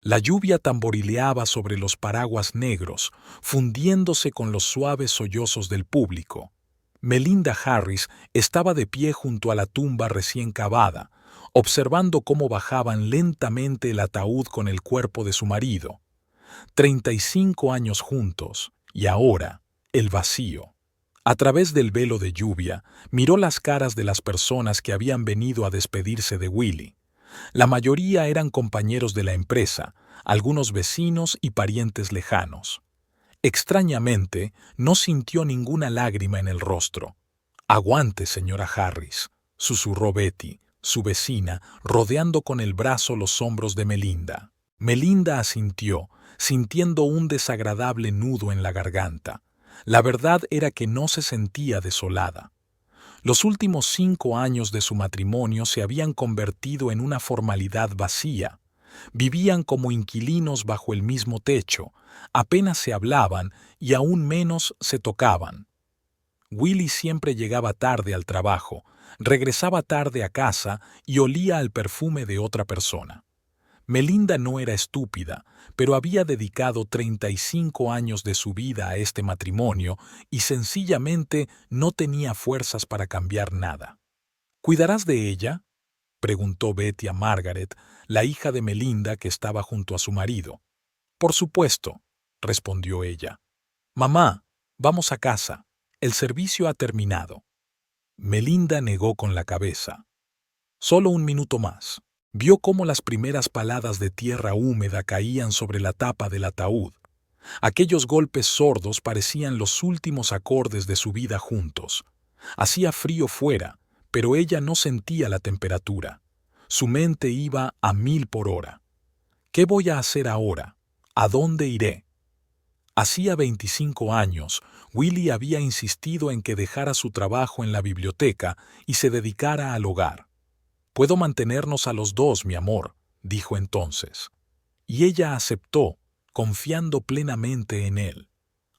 La lluvia tamborileaba sobre los paraguas negros, fundiéndose con los suaves sollozos del público. Melinda Harris estaba de pie junto a la tumba recién cavada, observando cómo bajaban lentamente el ataúd con el cuerpo de su marido. 35 años juntos, y ahora, el vacío. A través del velo de lluvia, miró las caras de las personas que habían venido a despedirse de Willie. La mayoría eran compañeros de la empresa, algunos vecinos y parientes lejanos. Extrañamente, no sintió ninguna lágrima en el rostro. «Aguante, señora Harris», susurró Betty, su vecina, rodeando con el brazo los hombros de Melinda. Melinda asintió, sintiendo un desagradable nudo en la garganta. La verdad era que no se sentía desolada. Los últimos 5 años de su matrimonio se habían convertido en una formalidad vacía. Vivían como inquilinos bajo el mismo techo, apenas se hablaban y aún menos se tocaban. Willie siempre llegaba tarde al trabajo, regresaba tarde a casa y olía al perfume de otra persona. Melinda no era estúpida, pero había dedicado 35 años de su vida a este matrimonio y sencillamente no tenía fuerzas para cambiar nada. «¿Cuidarás de ella?», preguntó Betty a Margaret, la hija de Melinda que estaba junto a su marido. «Por supuesto», respondió ella. «Mamá, vamos a casa. El servicio ha terminado». Melinda negó con la cabeza. «Solo un minuto más». Vio cómo las primeras paladas de tierra húmeda caían sobre la tapa del ataúd. Aquellos golpes sordos parecían los últimos acordes de su vida juntos. Hacía frío fuera, pero ella no sentía la temperatura. Su mente iba a 1000 por hora. «¿Qué voy a hacer ahora? ¿A dónde iré?». Hacía 25 años, Willie había insistido en que dejara su trabajo en la biblioteca y se dedicara al hogar. «Puedo mantenernos a los dos, mi amor», dijo entonces. Y ella aceptó, confiando plenamente en él.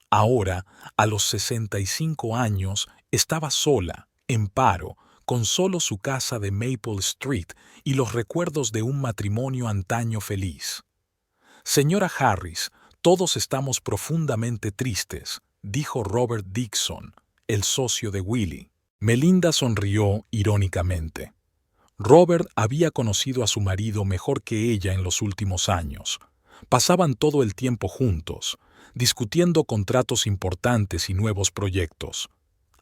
Ahora, a los 65 años, estaba sola, en paro, con solo su casa de Maple Street y los recuerdos de un matrimonio antaño feliz. «Señora Harris, todos estamos profundamente tristes», dijo Robert Dixon, el socio de Willie. Melinda sonrió irónicamente. Robert había conocido a su marido mejor que ella en los últimos años. Pasaban todo el tiempo juntos, discutiendo contratos importantes y nuevos proyectos.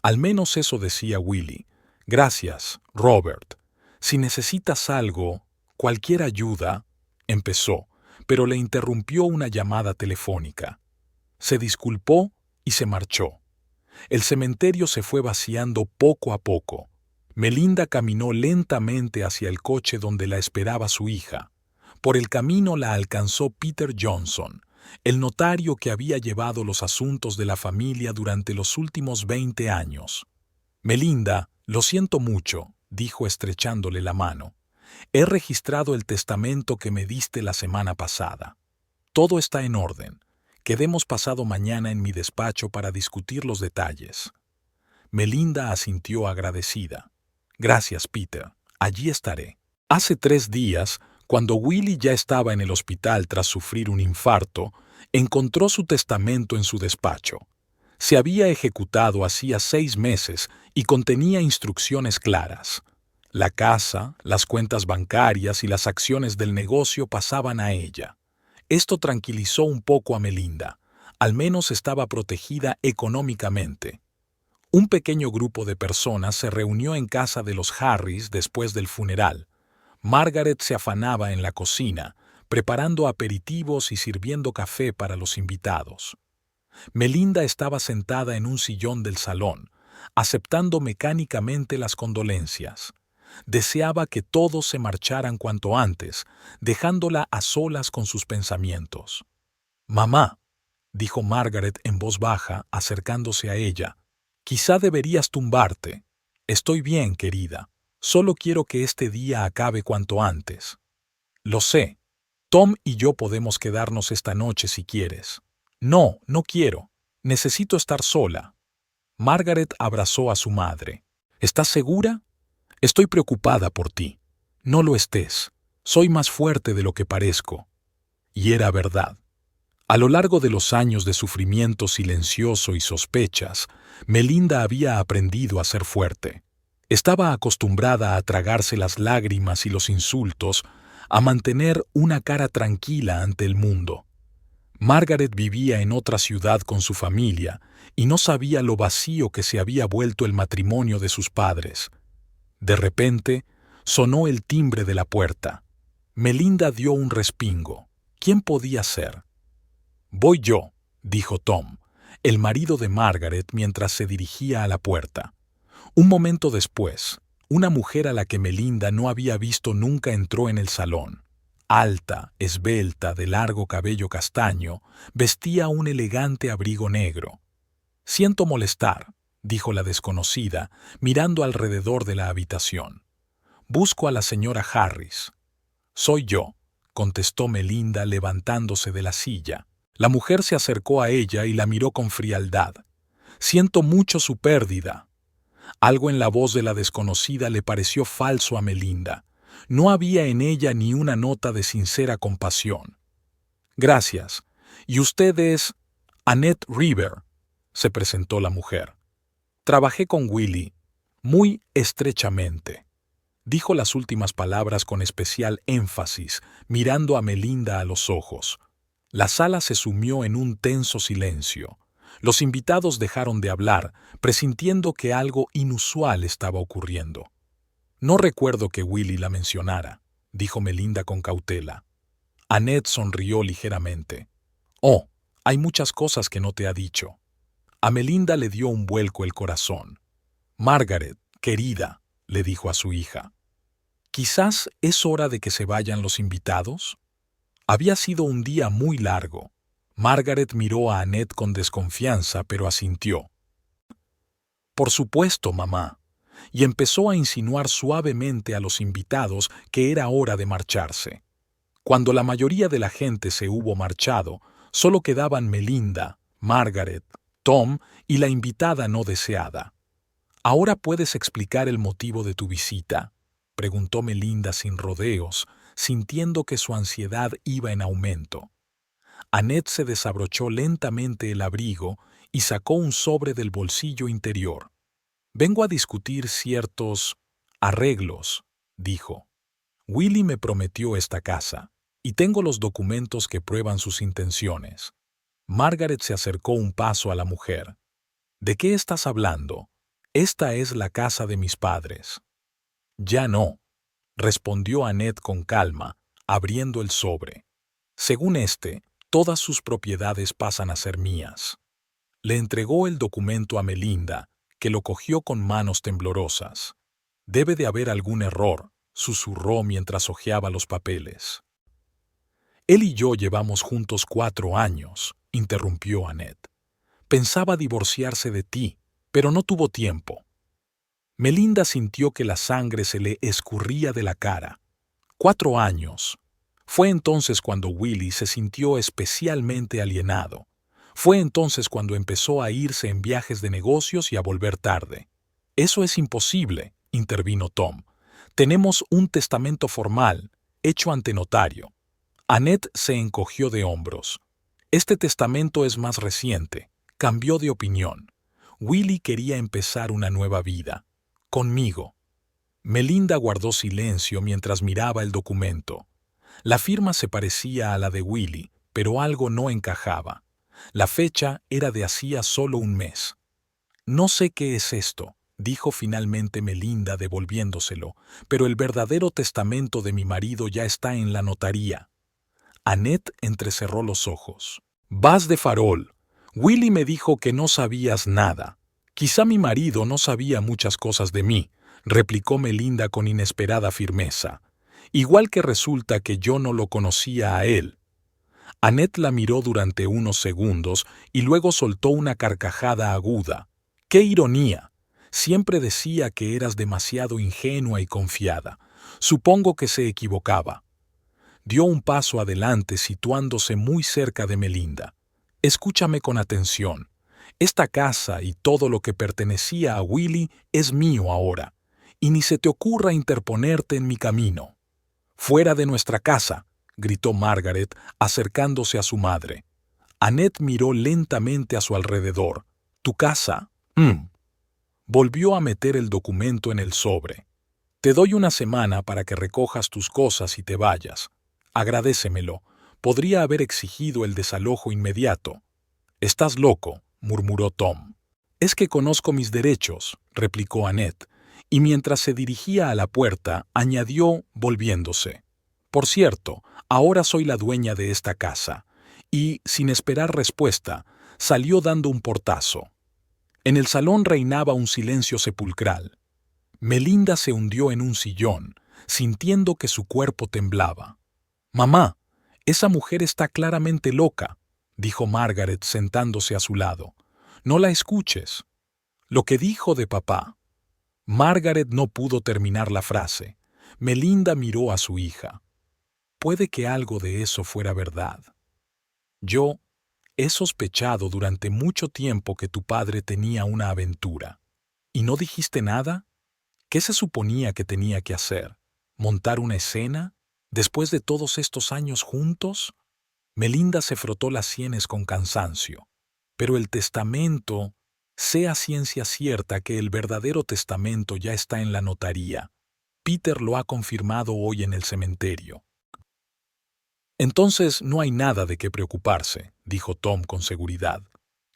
Al menos eso decía Willie. «Gracias, Robert. Si necesitas algo, cualquier ayuda», empezó, pero le interrumpió una llamada telefónica. Se disculpó y se marchó. El cementerio se fue vaciando poco a poco. Melinda caminó lentamente hacia el coche donde la esperaba su hija. Por el camino la alcanzó Peter Johnson, el notario que había llevado los asuntos de la familia durante los últimos 20 años. «Melinda, lo siento mucho», dijo estrechándole la mano. «He registrado el testamento que me diste la semana pasada. Todo está en orden. Quedemos pasado mañana en mi despacho para discutir los detalles». Melinda asintió agradecida. «Gracias, Peter. Allí estaré». Hace 3 días, cuando Willie ya estaba en el hospital tras sufrir un infarto, encontró su testamento en su despacho. Se había ejecutado hacía 6 meses y contenía instrucciones claras. La casa, las cuentas bancarias y las acciones del negocio pasaban a ella. Esto tranquilizó un poco a Melinda. Al menos estaba protegida económicamente. Un pequeño grupo de personas se reunió en casa de los Harris después del funeral. Margaret se afanaba en la cocina, preparando aperitivos y sirviendo café para los invitados. Melinda estaba sentada en un sillón del salón, aceptando mecánicamente las condolencias. Deseaba que todos se marcharan cuanto antes, dejándola a solas con sus pensamientos. «Mamá», dijo Margaret en voz baja, acercándose a ella, «quizá deberías tumbarte. Estoy bien, querida. Solo quiero que este día acabe cuanto antes». «Lo sé. Tom y yo podemos quedarnos esta noche si quieres». «No, no quiero. Necesito estar sola». Margaret abrazó a su madre. «¿Estás segura? Estoy preocupada por ti». «No lo estés. Soy más fuerte de lo que parezco». Y era verdad. A lo largo de los años de sufrimiento silencioso y sospechas, Melinda había aprendido a ser fuerte. Estaba acostumbrada a tragarse las lágrimas y los insultos, a mantener una cara tranquila ante el mundo. Margaret vivía en otra ciudad con su familia y no sabía lo vacío que se había vuelto el matrimonio de sus padres. De repente, sonó el timbre de la puerta. Melinda dio un respingo. ¿Quién podía ser? «Voy yo», dijo Tom, el marido de Margaret, mientras se dirigía a la puerta. Un momento después, una mujer a la que Melinda no había visto nunca entró en el salón. Alta, esbelta, de largo cabello castaño, vestía un elegante abrigo negro. «Siento molestar», dijo la desconocida, mirando alrededor de la habitación. «Busco a la señora Harris». «Soy yo», contestó Melinda levantándose de la silla. La mujer se acercó a ella y la miró con frialdad. «Siento mucho su pérdida». Algo en la voz de la desconocida le pareció falso a Melinda. No había en ella ni una nota de sincera compasión. «Gracias. ¿Y usted es Annette River?», se presentó la mujer. «Trabajé con Willie muy estrechamente». Dijo las últimas palabras con especial énfasis, mirando a Melinda a los ojos. La sala se sumió en un tenso silencio. Los invitados dejaron de hablar, presintiendo que algo inusual estaba ocurriendo. «No recuerdo que Willie la mencionara», dijo Melinda con cautela. Annette sonrió ligeramente. «Oh, hay muchas cosas que no te ha dicho». A Melinda le dio un vuelco el corazón. «Margaret, querida», le dijo a su hija, «¿quizás es hora de que se vayan los invitados?» Había sido un día muy largo. Margaret miró a Annette con desconfianza, pero asintió. «Por supuesto, mamá», y empezó a insinuar suavemente a los invitados que era hora de marcharse. Cuando la mayoría de la gente se hubo marchado, solo quedaban Melinda, Margaret, Tom y la invitada no deseada. «¿Ahora puedes explicar el motivo de tu visita?», preguntó Melinda sin rodeos, sintiendo que su ansiedad iba en aumento. Annette se desabrochó lentamente el abrigo y sacó un sobre del bolsillo interior. «Vengo a discutir ciertos arreglos», dijo. «Willie me prometió esta casa, y tengo los documentos que prueban sus intenciones». Margaret se acercó un paso a la mujer. «¿De qué estás hablando? Esta es la casa de mis padres». «Ya no», respondió Annette con calma, abriendo el sobre. «Según todas sus propiedades pasan a ser mías». Le entregó el documento a Melinda, que lo cogió con manos temblorosas. «Debe de haber algún error», susurró mientras hojeaba los papeles. «Él y yo llevamos juntos 4 años», interrumpió Annette. «Pensaba divorciarse de ti, pero no tuvo tiempo». Melinda sintió que la sangre se le escurría de la cara. 4 años. Fue entonces cuando Willie se sintió especialmente alienado. Fue entonces cuando empezó a irse en viajes de negocios y a volver tarde. «Eso es imposible», intervino Tom. «Tenemos un testamento formal, hecho ante notario». Annette se encogió de hombros. «Este testamento es más reciente. Cambió de opinión. Willie quería empezar una nueva vida. Conmigo». Melinda guardó silencio mientras miraba el documento. La firma se parecía a la de Willie, pero algo no encajaba. La fecha era de hacía solo un mes. «No sé qué es esto», dijo finalmente Melinda devolviéndoselo, «pero el verdadero testamento de mi marido ya está en la notaría». Annette entrecerró los ojos. «Vas de farol. Willie me dijo que no sabías nada. Quizá mi marido no sabía muchas cosas de mí», replicó Melinda con inesperada firmeza. «Igual que resulta que yo no lo conocía a él». Annette la miró durante unos segundos y luego soltó una carcajada aguda. «¡Qué ironía! Siempre decía que eras demasiado ingenua y confiada. Supongo que se equivocaba». Dio un paso adelante situándose muy cerca de Melinda. «Escúchame con atención. Esta casa y todo lo que pertenecía a Willie es mío ahora, y ni se te ocurra interponerte en mi camino». «Fuera de nuestra casa», gritó Margaret, acercándose a su madre. Annette miró lentamente a su alrededor. ¿Tu casa? Volvió a meter el documento en el sobre. Te doy una semana para que recojas tus cosas y te vayas. Agradécemelo. Podría haber exigido el desalojo inmediato. Estás loco, murmuró Tom. Es que conozco mis derechos, replicó Annette, y mientras se dirigía a la puerta, añadió, volviéndose. Por cierto, ahora soy la dueña de esta casa. Y, sin esperar respuesta, salió dando un portazo. En el salón reinaba un silencio sepulcral. Melinda se hundió en un sillón, sintiendo que su cuerpo temblaba. «Mamá, esa mujer está claramente loca», dijo Margaret sentándose a su lado. «No la escuches». Lo que dijo de papá. Margaret no pudo terminar la frase. Melinda miró a su hija. Puede que algo de eso fuera verdad. Yo he sospechado durante mucho tiempo que tu padre tenía una aventura. ¿Y no dijiste nada? ¿Qué se suponía que tenía que hacer? ¿Montar una escena? ¿Después de todos estos años juntos? Melinda se frotó las sienes con cansancio. Pero el testamento, sea ciencia cierta que el verdadero testamento ya está en la notaría. Peter lo ha confirmado hoy en el cementerio. Entonces no hay nada de qué preocuparse, dijo Tom con seguridad.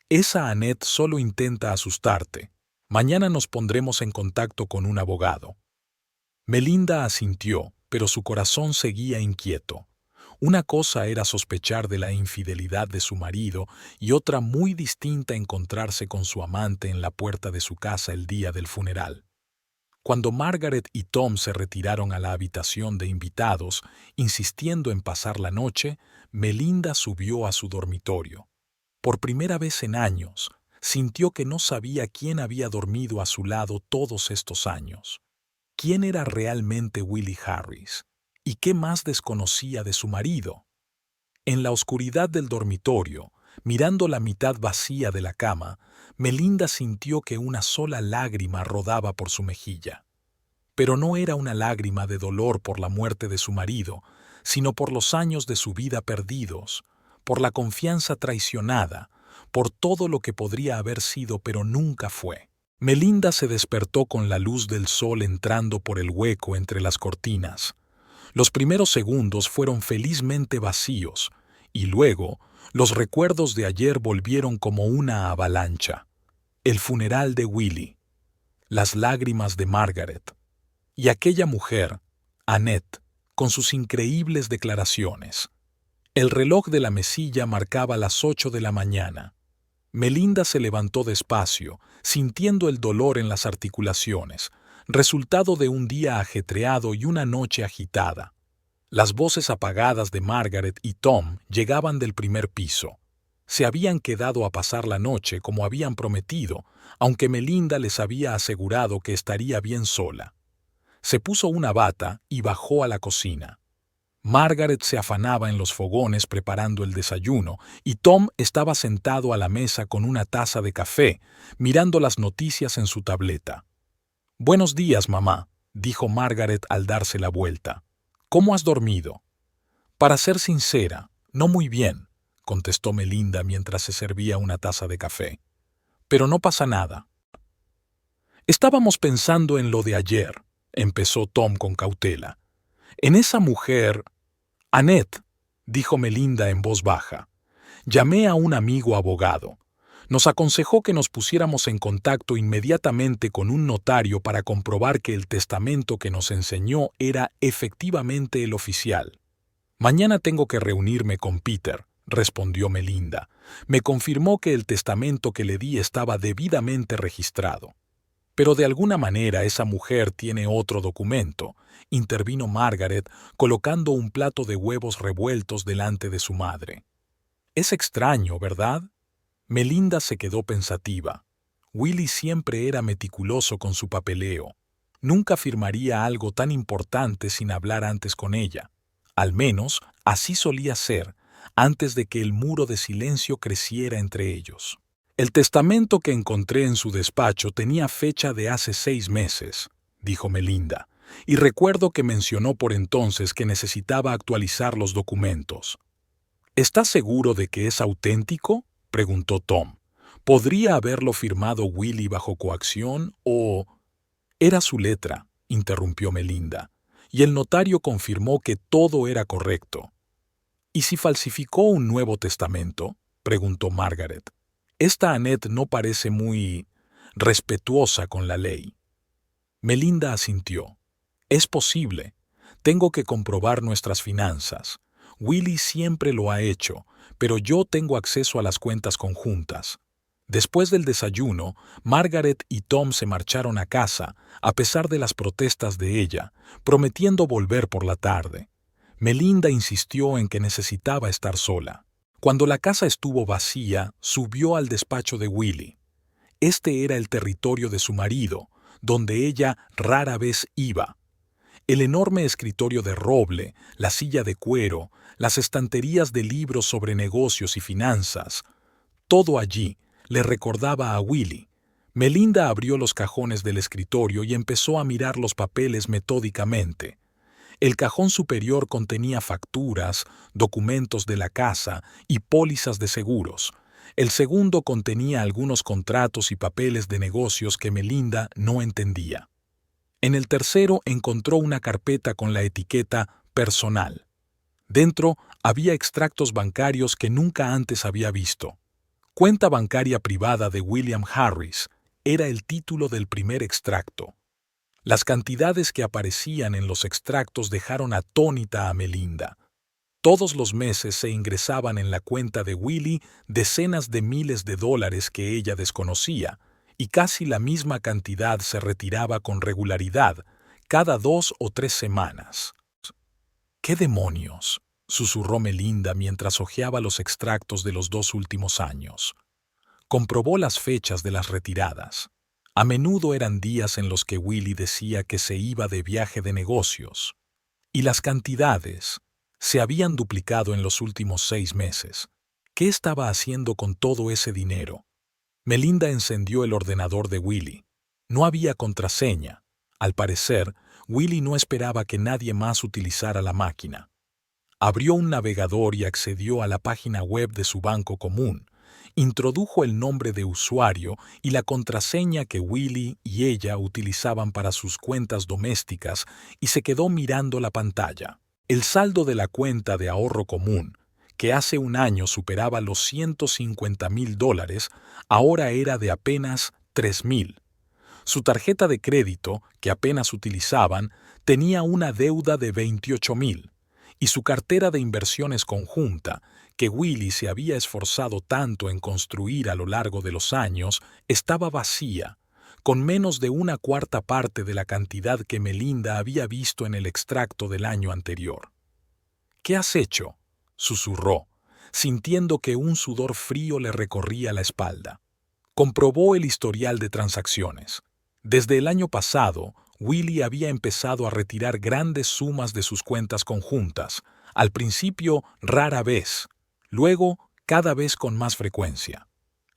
Esa Annette solo intenta asustarte. Mañana nos pondremos en contacto con un abogado. Melinda asintió, pero su corazón seguía inquieto. Una cosa era sospechar de la infidelidad de su marido y otra muy distinta encontrarse con su amante en la puerta de su casa el día del funeral. Cuando Margaret y Tom se retiraron a la habitación de invitados, insistiendo en pasar la noche, Melinda subió a su dormitorio. Por primera vez en años, sintió que no sabía quién había dormido a su lado todos estos años. ¿Quién era realmente Willie Harris? ¿Y qué más desconocía de su marido? En la oscuridad del dormitorio, mirando la mitad vacía de la cama, Melinda sintió que una sola lágrima rodaba por su mejilla. Pero no era una lágrima de dolor por la muerte de su marido, sino por los años de su vida perdidos, por la confianza traicionada, por todo lo que podría haber sido pero nunca fue. Melinda se despertó con la luz del sol entrando por el hueco entre las cortinas. Los primeros segundos fueron felizmente vacíos, y luego los recuerdos de ayer volvieron como una avalancha. El funeral de Willie, las lágrimas de Margaret, y aquella mujer, Annette, con sus increíbles declaraciones. El reloj de la mesilla marcaba las 8 de la mañana. Melinda se levantó despacio, sintiendo el dolor en las articulaciones, resultado de un día ajetreado y una noche agitada. Las voces apagadas de Margaret y Tom llegaban del primer piso. Se habían quedado a pasar la noche como habían prometido, aunque Melinda les había asegurado que estaría bien sola. Se puso una bata y bajó a la cocina. Margaret se afanaba en los fogones preparando el desayuno y Tom estaba sentado a la mesa con una taza de café, mirando las noticias en su tableta. «Buenos días, mamá», dijo Margaret al darse la vuelta. «¿Cómo has dormido?» «Para ser sincera, no muy bien», contestó Melinda mientras se servía una taza de café. «Pero no pasa nada». «Estábamos pensando en lo de ayer», empezó Tom con cautela. «En esa mujer...» «Annette», dijo Melinda en voz baja. «Llamé a un amigo abogado. Nos aconsejó que nos pusiéramos en contacto inmediatamente con un notario para comprobar que el testamento que nos enseñó era efectivamente el oficial. Mañana tengo que reunirme con Peter», respondió Melinda. «Me confirmó que el testamento que le di estaba debidamente registrado». «Pero de alguna manera esa mujer tiene otro documento», intervino Margaret, colocando un plato de huevos revueltos delante de su madre. «Es extraño, ¿verdad?» Melinda se quedó pensativa. Willie siempre era meticuloso con su papeleo. Nunca firmaría algo tan importante sin hablar antes con ella. Al menos, así solía ser, antes de que el muro de silencio creciera entre ellos. «El testamento que encontré en su despacho tenía fecha de hace 6 meses», dijo Melinda. y recuerdo que mencionó por entonces que necesitaba actualizar los documentos. ¿Estás seguro de que es auténtico?, preguntó Tom. ¿Podría haberlo firmado Willie bajo coacción o...? Era su letra, interrumpió Melinda, y el notario confirmó que todo era correcto. ¿Y si falsificó un Nuevo Testamento?, preguntó Margaret. Esta Annette no parece muy respetuosa con la ley. Melinda asintió. Es posible. Tengo que comprobar nuestras finanzas. Willie siempre lo ha hecho, pero yo tengo acceso a las cuentas conjuntas. Después del desayuno, Margaret y Tom se marcharon a casa, a pesar de las protestas de ella, prometiendo volver por la tarde. Melinda insistió en que necesitaba estar sola. Cuando la casa estuvo vacía, subió al despacho de Willie. Este era el territorio de su marido, donde ella rara vez iba. El enorme escritorio de roble, la silla de cuero, las estanterías de libros sobre negocios y finanzas, todo allí le recordaba a Willie. Melinda abrió los cajones del escritorio y empezó a mirar los papeles metódicamente. El cajón superior contenía facturas, documentos de la casa y pólizas de seguros. El segundo contenía algunos contratos y papeles de negocios que Melinda no entendía. En el tercero encontró una carpeta con la etiqueta «Personal». Dentro había extractos bancarios que nunca antes había visto. Cuenta bancaria privada de William Harris era el título del primer extracto. Las cantidades que aparecían en los extractos dejaron atónita a Melinda. Todos los meses se ingresaban en la cuenta de Willie decenas de miles de dólares que ella desconocía, y casi la misma cantidad se retiraba con regularidad, cada 2 o 3 semanas. «¿Qué demonios?», susurró Melinda mientras hojeaba los extractos de los 2 últimos años. Comprobó las fechas de las retiradas. A menudo eran días en los que Willie decía que se iba de viaje de negocios. Y las cantidades se habían duplicado en los últimos 6 meses. ¿Qué estaba haciendo con todo ese dinero? Melinda encendió el ordenador de Willie. No había contraseña. Al parecer, Willie no esperaba que nadie más utilizara la máquina. Abrió un navegador y accedió a la página web de su banco común. Introdujo el nombre de usuario y la contraseña que Willie y ella utilizaban para sus cuentas domésticas y se quedó mirando la pantalla. El saldo de la cuenta de ahorro común, que hace un año superaba los $150,000, ahora era de apenas $3,000. Su tarjeta de crédito, que apenas utilizaban, tenía una deuda de $28,000, y su cartera de inversiones conjunta, que Willie se había esforzado tanto en construir a lo largo de los años, estaba vacía, con menos de 1/4 parte de la cantidad que Melinda había visto en el extracto del año anterior. «¿Qué has hecho?», susurró, sintiendo que un sudor frío le recorría la espalda. Comprobó el historial de transacciones. Desde el año pasado, Willie había empezado a retirar grandes sumas de sus cuentas conjuntas, al principio rara vez, luego cada vez con más frecuencia.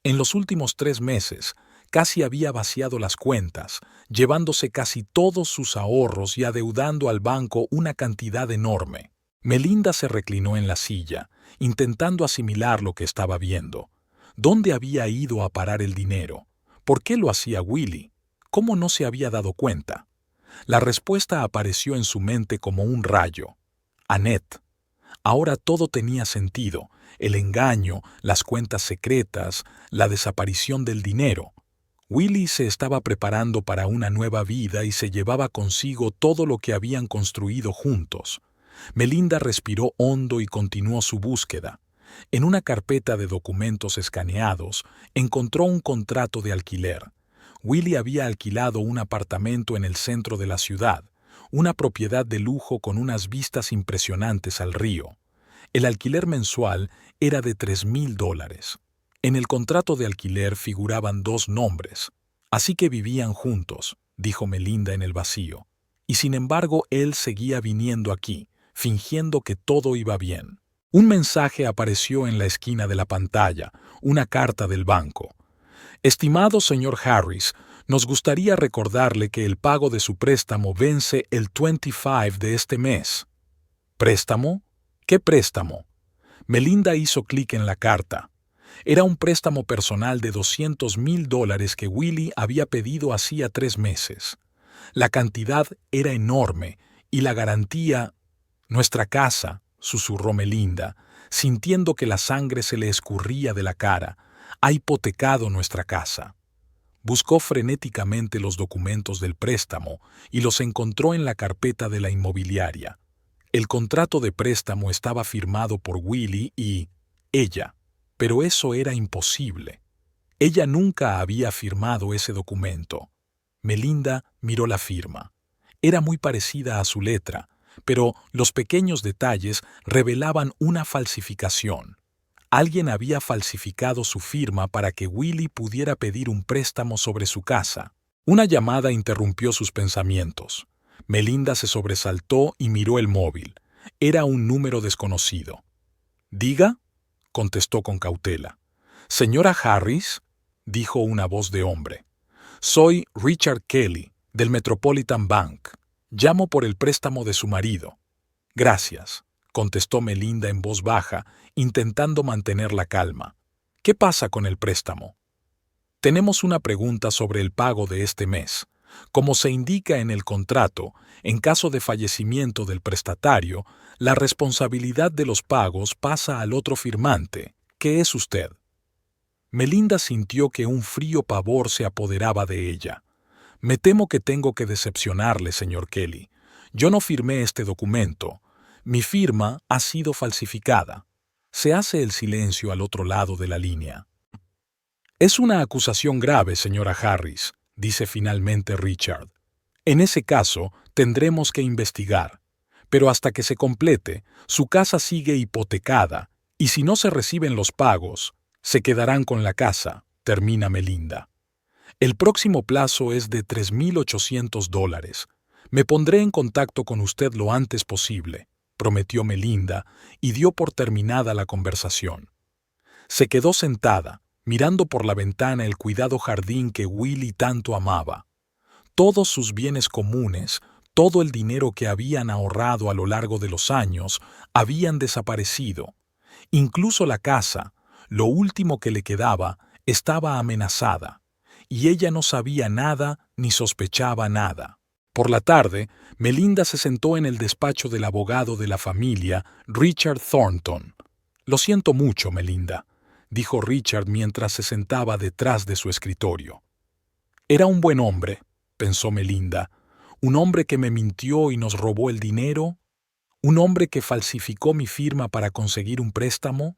En los últimos 3 meses, casi había vaciado las cuentas, llevándose casi todos sus ahorros y adeudando al banco una cantidad enorme. Melinda se reclinó en la silla, intentando asimilar lo que estaba viendo. ¿Dónde había ido a parar el dinero? ¿Por qué lo hacía Willie? ¿Cómo no se había dado cuenta? La respuesta apareció en su mente como un rayo. Annette. Ahora todo tenía sentido: el engaño, las cuentas secretas, la desaparición del dinero. Willie se estaba preparando para una nueva vida y se llevaba consigo todo lo que habían construido juntos. Melinda respiró hondo y continuó su búsqueda. En una carpeta de documentos escaneados, encontró un contrato de alquiler. Willie había alquilado un apartamento en el centro de la ciudad, una propiedad de lujo con unas vistas impresionantes al río. El alquiler mensual era de $3,000. En el contrato de alquiler figuraban 2 nombres. Así que vivían juntos, dijo Melinda en el vacío. Y sin embargo, él seguía viniendo aquí, fingiendo que todo iba bien. Un mensaje apareció en la esquina de la pantalla, una carta del banco. «Estimado señor Harris, Nos gustaría recordarle que el pago de su préstamo vence el 25 de este mes. ¿Préstamo? ¿Qué préstamo? Melinda hizo clic en la carta. Era un préstamo personal de $200,000 que Willie había pedido hacía 3 meses. La cantidad era enorme y la garantía... Nuestra casa, susurró Melinda, sintiendo que la sangre se le escurría de la cara, ha hipotecado nuestra casa. Buscó frenéticamente los documentos del préstamo y los encontró en la carpeta de la inmobiliaria. El contrato de préstamo estaba firmado por Willie y ella, pero eso era imposible. Ella nunca había firmado ese documento. Melinda miró la firma. Era muy parecida a su letra, pero los pequeños detalles revelaban una falsificación. Alguien había falsificado su firma para que Willie pudiera pedir un préstamo sobre su casa. Una llamada interrumpió sus pensamientos. Melinda se sobresaltó y miró el móvil. Era un número desconocido. «¿Diga?», contestó con cautela. «Señora Harris», dijo una voz de hombre. «Soy Richard Kelly, del Metropolitan Bank. Llamo por el préstamo de su marido». «Gracias», contestó Melinda en voz baja, intentando mantener la calma. «¿Qué pasa con el préstamo?» «Tenemos una pregunta sobre el pago de este mes. Como se indica en el contrato, en caso de fallecimiento del prestatario, la responsabilidad de los pagos pasa al otro firmante, que es usted». Melinda sintió que un frío pavor se apoderaba de ella. «Me temo que tengo que decepcionarle, señor Kelly. Yo no firmé este documento. Mi firma ha sido falsificada». Se hace el silencio al otro lado de la línea. «Es una acusación grave, señora Harris», dice finalmente Richard. «En ese caso, tendremos que investigar. Pero hasta que se complete, su casa sigue hipotecada, y si no se reciben los pagos, se quedarán con la casa», termina Melinda. «El próximo plazo es de $3,800. Me pondré en contacto con usted lo antes posible», prometió Melinda, y dio por terminada la conversación. Se quedó sentada, mirando por la ventana el cuidado jardín que Willie tanto amaba. Todos sus bienes comunes, todo el dinero que habían ahorrado a lo largo de los años, habían desaparecido. Incluso la casa, lo último que le quedaba, estaba amenazada, y ella no sabía nada ni sospechaba nada. Por la tarde, Melinda se sentó en el despacho del abogado de la familia, Richard Thornton. «Lo siento mucho, Melinda», dijo Richard mientras se sentaba detrás de su escritorio. «Era un buen hombre», pensó Melinda. «Un hombre que me mintió y nos robó el dinero. Un hombre que falsificó mi firma para conseguir un préstamo».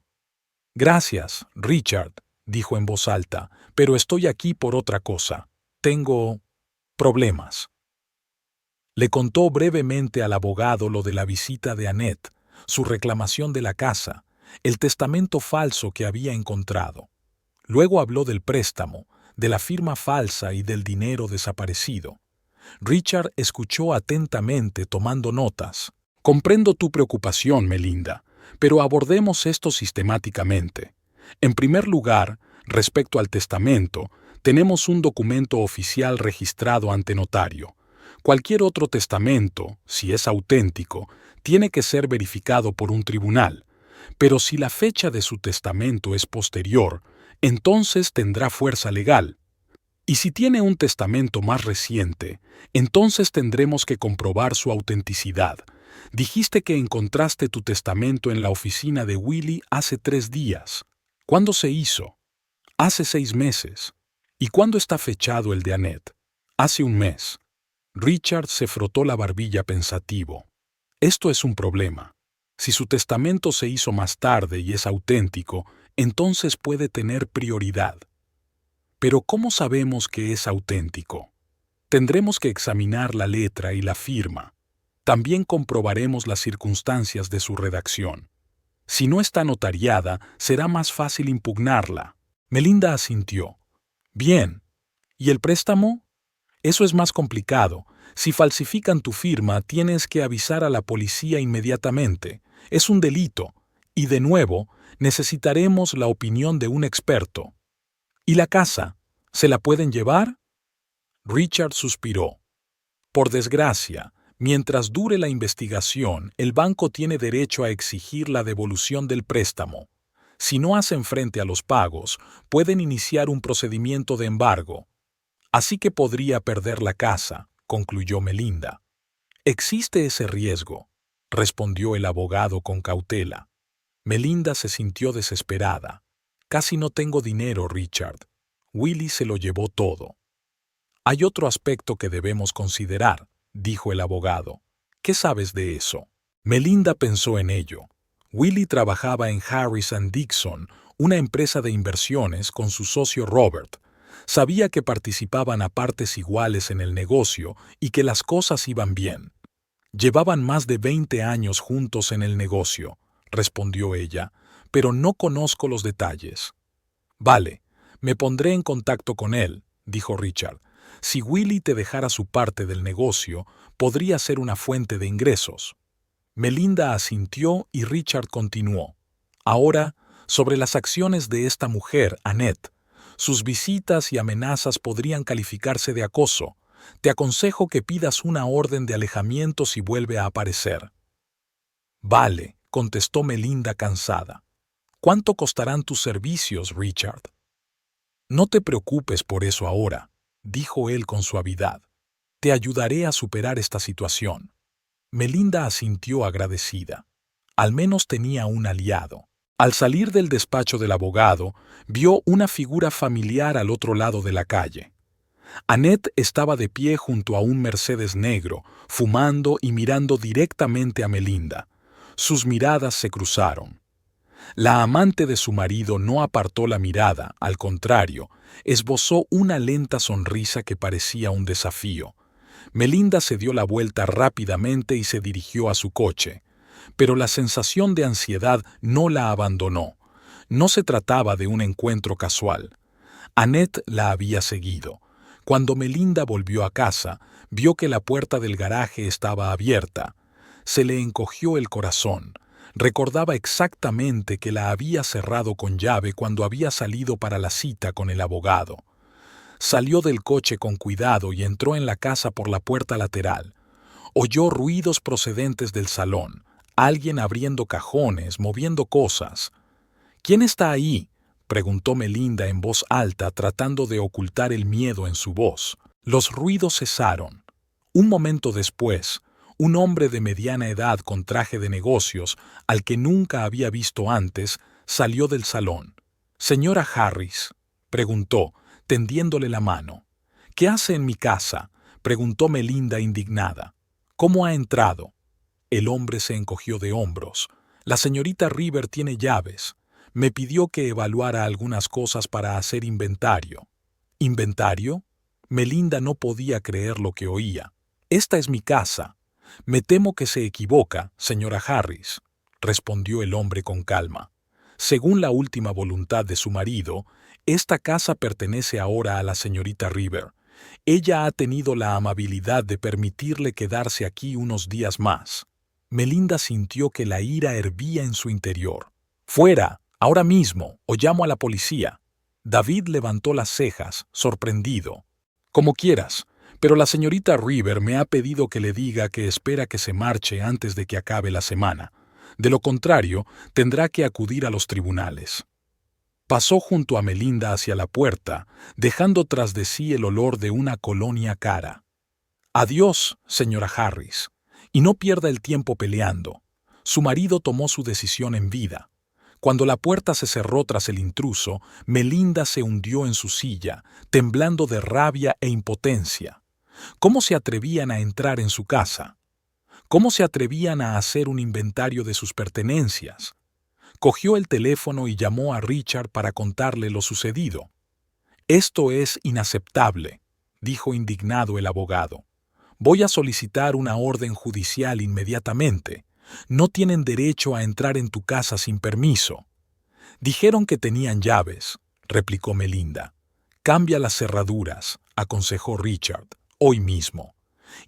«Gracias, Richard», dijo en voz alta, «pero estoy aquí por otra cosa. Tengo problemas». Le contó brevemente al abogado lo de la visita de Annette, su reclamación de la casa, el testamento falso que había encontrado. Luego habló del préstamo, de la firma falsa y del dinero desaparecido. Richard escuchó atentamente, tomando notas. «Comprendo tu preocupación, Melinda, pero abordemos esto sistemáticamente. En primer lugar, respecto al testamento, tenemos un documento oficial registrado ante notario. Cualquier otro testamento, si es auténtico, tiene que ser verificado por un tribunal, pero si la fecha de su testamento es posterior, entonces tendrá fuerza legal. Y si tiene un testamento más reciente, entonces tendremos que comprobar su autenticidad. Dijiste que encontraste tu testamento en la oficina de Willie hace 3 días. ¿Cuándo se hizo? Hace 6 meses. ¿Y cuándo está fechado el de Annette? Hace 1 mes. Richard se frotó la barbilla pensativo. Esto es un problema. Si su testamento se hizo más tarde y es auténtico, entonces puede tener prioridad. Pero ¿cómo sabemos que es auténtico? Tendremos que examinar la letra y la firma. También comprobaremos las circunstancias de su redacción. Si no está notariada, será más fácil impugnarla. Melinda asintió. Bien. ¿Y el préstamo? Eso es más complicado. Si falsifican tu firma, tienes que avisar a la policía inmediatamente. Es un delito. Y de nuevo, necesitaremos la opinión de un experto. ¿Y la casa? ¿Se la pueden llevar? Richard suspiró. Por desgracia, mientras dure la investigación, el banco tiene derecho a exigir la devolución del préstamo. Si no hacen frente a los pagos, pueden iniciar un procedimiento de embargo. Así que podría perder la casa, concluyó Melinda. Existe ese riesgo, respondió el abogado con cautela. Melinda se sintió desesperada. Casi no tengo dinero, Richard. Willie se lo llevó todo. Hay otro aspecto que debemos considerar, dijo el abogado. ¿Qué sabes de eso? Melinda pensó en ello. Willie trabajaba en Harris & Dixon, una empresa de inversiones, con su socio Robert. Sabía que participaban a partes iguales en el negocio y que las cosas iban bien. Llevaban más de 20 años juntos en el negocio, respondió ella, pero no conozco los detalles. Vale, me pondré en contacto con él, dijo Richard. Si Willie te dejara su parte del negocio, podría ser una fuente de ingresos. Melinda asintió y Richard continuó. Ahora, sobre las acciones de esta mujer, Annette. Sus visitas y amenazas podrían calificarse de acoso. Te aconsejo que pidas una orden de alejamiento si vuelve a aparecer. Vale, contestó Melinda cansada. ¿Cuánto costarán tus servicios, Richard? No te preocupes por eso ahora, dijo él con suavidad. Te ayudaré a superar esta situación. Melinda asintió agradecida. Al menos tenía un aliado. Al salir del despacho del abogado, vio una figura familiar al otro lado de la calle. Annette estaba de pie junto a un Mercedes negro, fumando y mirando directamente a Melinda. Sus miradas se cruzaron. La amante de su marido no apartó la mirada, al contrario, esbozó una lenta sonrisa que parecía un desafío. Melinda se dio la vuelta rápidamente y se dirigió a su coche. Pero la sensación de ansiedad no la abandonó. No se trataba de un encuentro casual. Annette la había seguido. Cuando Melinda volvió a casa, vio que la puerta del garaje estaba abierta. Se le encogió el corazón. Recordaba exactamente que la había cerrado con llave cuando había salido para la cita con el abogado. Salió del coche con cuidado y entró en la casa por la puerta lateral. Oyó ruidos procedentes del salón. Alguien abriendo cajones, moviendo cosas. ¿Quién está ahí?, preguntó Melinda en voz alta, tratando de ocultar el miedo en su voz. Los ruidos cesaron. Un momento después, un hombre de mediana edad con traje de negocios, al que nunca había visto antes, salió del salón. «Señora Harris», preguntó, tendiéndole la mano. «¿Qué hace en mi casa?», preguntó Melinda indignada. «¿Cómo ha entrado?». El hombre se encogió de hombros. «La señorita River tiene llaves. Me pidió que evaluara algunas cosas para hacer inventario». «¿Inventario?». Melinda no podía creer lo que oía. «Esta es mi casa». «Me temo que se equivoca, señora Harris», respondió el hombre con calma. «Según la última voluntad de su marido, esta casa pertenece ahora a la señorita River. Ella ha tenido la amabilidad de permitirle quedarse aquí unos días más». Melinda sintió que la ira hervía en su interior. «Fuera, ahora mismo, o llamo a la policía». David levantó las cejas, sorprendido. «Como quieras, pero la señorita River me ha pedido que le diga que espera que se marche antes de que acabe la semana. De lo contrario, tendrá que acudir a los tribunales». Pasó junto a Melinda hacia la puerta, dejando tras de sí el olor de una colonia cara. «Adiós, señora Harris. Y no pierda el tiempo peleando». Su marido tomó su decisión en vida. Cuando la puerta se cerró tras el intruso, Melinda se hundió en su silla, temblando de rabia e impotencia. ¿Cómo se atrevían a entrar en su casa? ¿Cómo se atrevían a hacer un inventario de sus pertenencias? Cogió el teléfono y llamó a Richard para contarle lo sucedido. «Esto es inaceptable», dijo indignado el abogado. «Voy a solicitar una orden judicial inmediatamente. No tienen derecho a entrar en tu casa sin permiso». «Dijeron que tenían llaves», replicó Melinda. «Cambia las cerraduras», aconsejó Richard, «hoy mismo.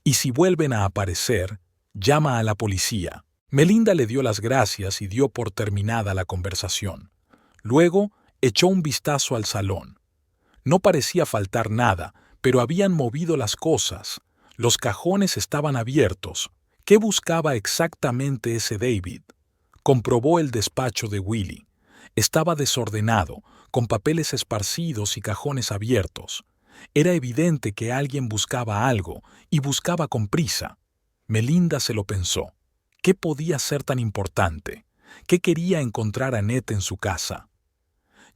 Y si vuelven a aparecer, llama a la policía». Melinda le dio las gracias y dio por terminada la conversación. Luego echó un vistazo al salón. No parecía faltar nada, pero habían movido las cosas. Los cajones estaban abiertos. ¿Qué buscaba exactamente ese David? Comprobó el despacho de Willy. Estaba desordenado, con papeles esparcidos y cajones abiertos. Era evidente que alguien buscaba algo, y buscaba con prisa. Melinda se lo pensó. ¿Qué podía ser tan importante? ¿Qué quería encontrar Annette en su casa?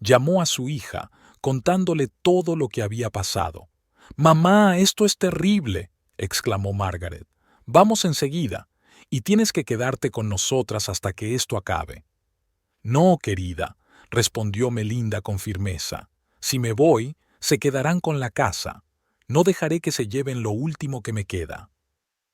Llamó a su hija, contándole todo lo que había pasado. «Mamá, esto es terrible», exclamó Margaret. «Vamos enseguida, y tienes que quedarte con nosotras hasta que esto acabe». «No, querida», respondió Melinda con firmeza. «Si me voy, se quedarán con la casa. No dejaré que se lleven lo último que me queda».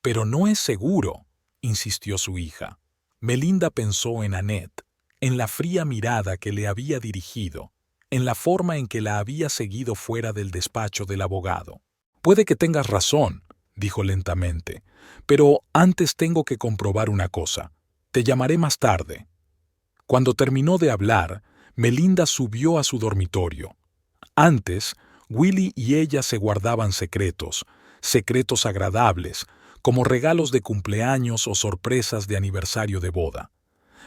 «Pero no es seguro», insistió su hija. Melinda pensó en Annette, en la fría mirada que le había dirigido, en la forma en que la había seguido fuera del despacho del abogado. «Puede que tengas razón», dijo lentamente, «pero antes tengo que comprobar una cosa. Te llamaré más tarde». Cuando terminó de hablar, Melinda subió a su dormitorio. Antes, Willy y ella se guardaban secretos, secretos agradables, como regalos de cumpleaños o sorpresas de aniversario de boda.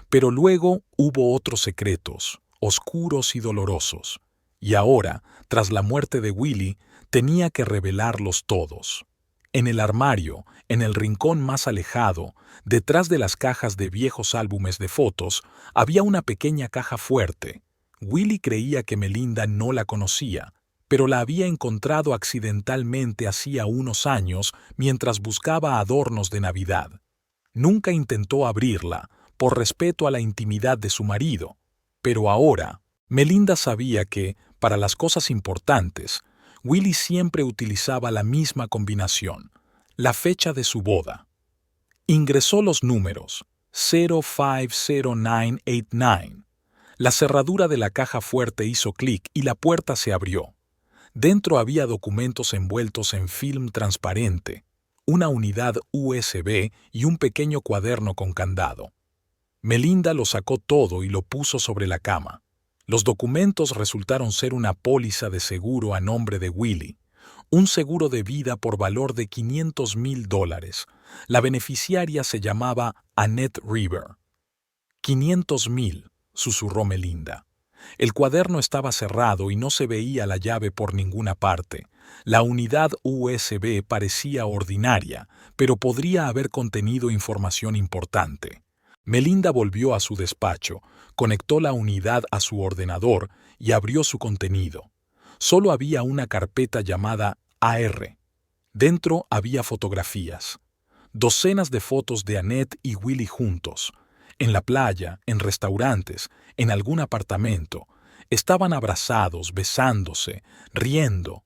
Pero luego hubo otros secretos, oscuros y dolorosos, y ahora, tras la muerte de Willy, tenía que revelarlos todos. En el armario, en el rincón más alejado, detrás de las cajas de viejos álbumes de fotos, había una pequeña caja fuerte. Willy creía que Melinda no la conocía, pero la había encontrado accidentalmente hacía unos años mientras buscaba adornos de Navidad. Nunca intentó abrirla, por respeto a la intimidad de su marido, pero ahora, Melinda sabía que, para las cosas importantes, Willy siempre utilizaba la misma combinación, la fecha de su boda. Ingresó los números 050989. La cerradura de la caja fuerte hizo clic y la puerta se abrió. Dentro había documentos envueltos en film transparente, una unidad USB y un pequeño cuaderno con candado. Melinda lo sacó todo y lo puso sobre la cama. Los documentos resultaron ser una póliza de seguro a nombre de Willy, un seguro de vida por valor de $500,000. La beneficiaria se llamaba Annette River. «$500,000», susurró Melinda. El cuaderno estaba cerrado y no se veía la llave por ninguna parte. La unidad USB parecía ordinaria, pero podría haber contenido información importante. Melinda volvió a su despacho, conectó la unidad a su ordenador y abrió su contenido. Solo había una carpeta llamada AR. Dentro había fotografías. Docenas de fotos de Annette y Willy juntos. En la playa, en restaurantes, en algún apartamento. Estaban abrazados, besándose, riendo.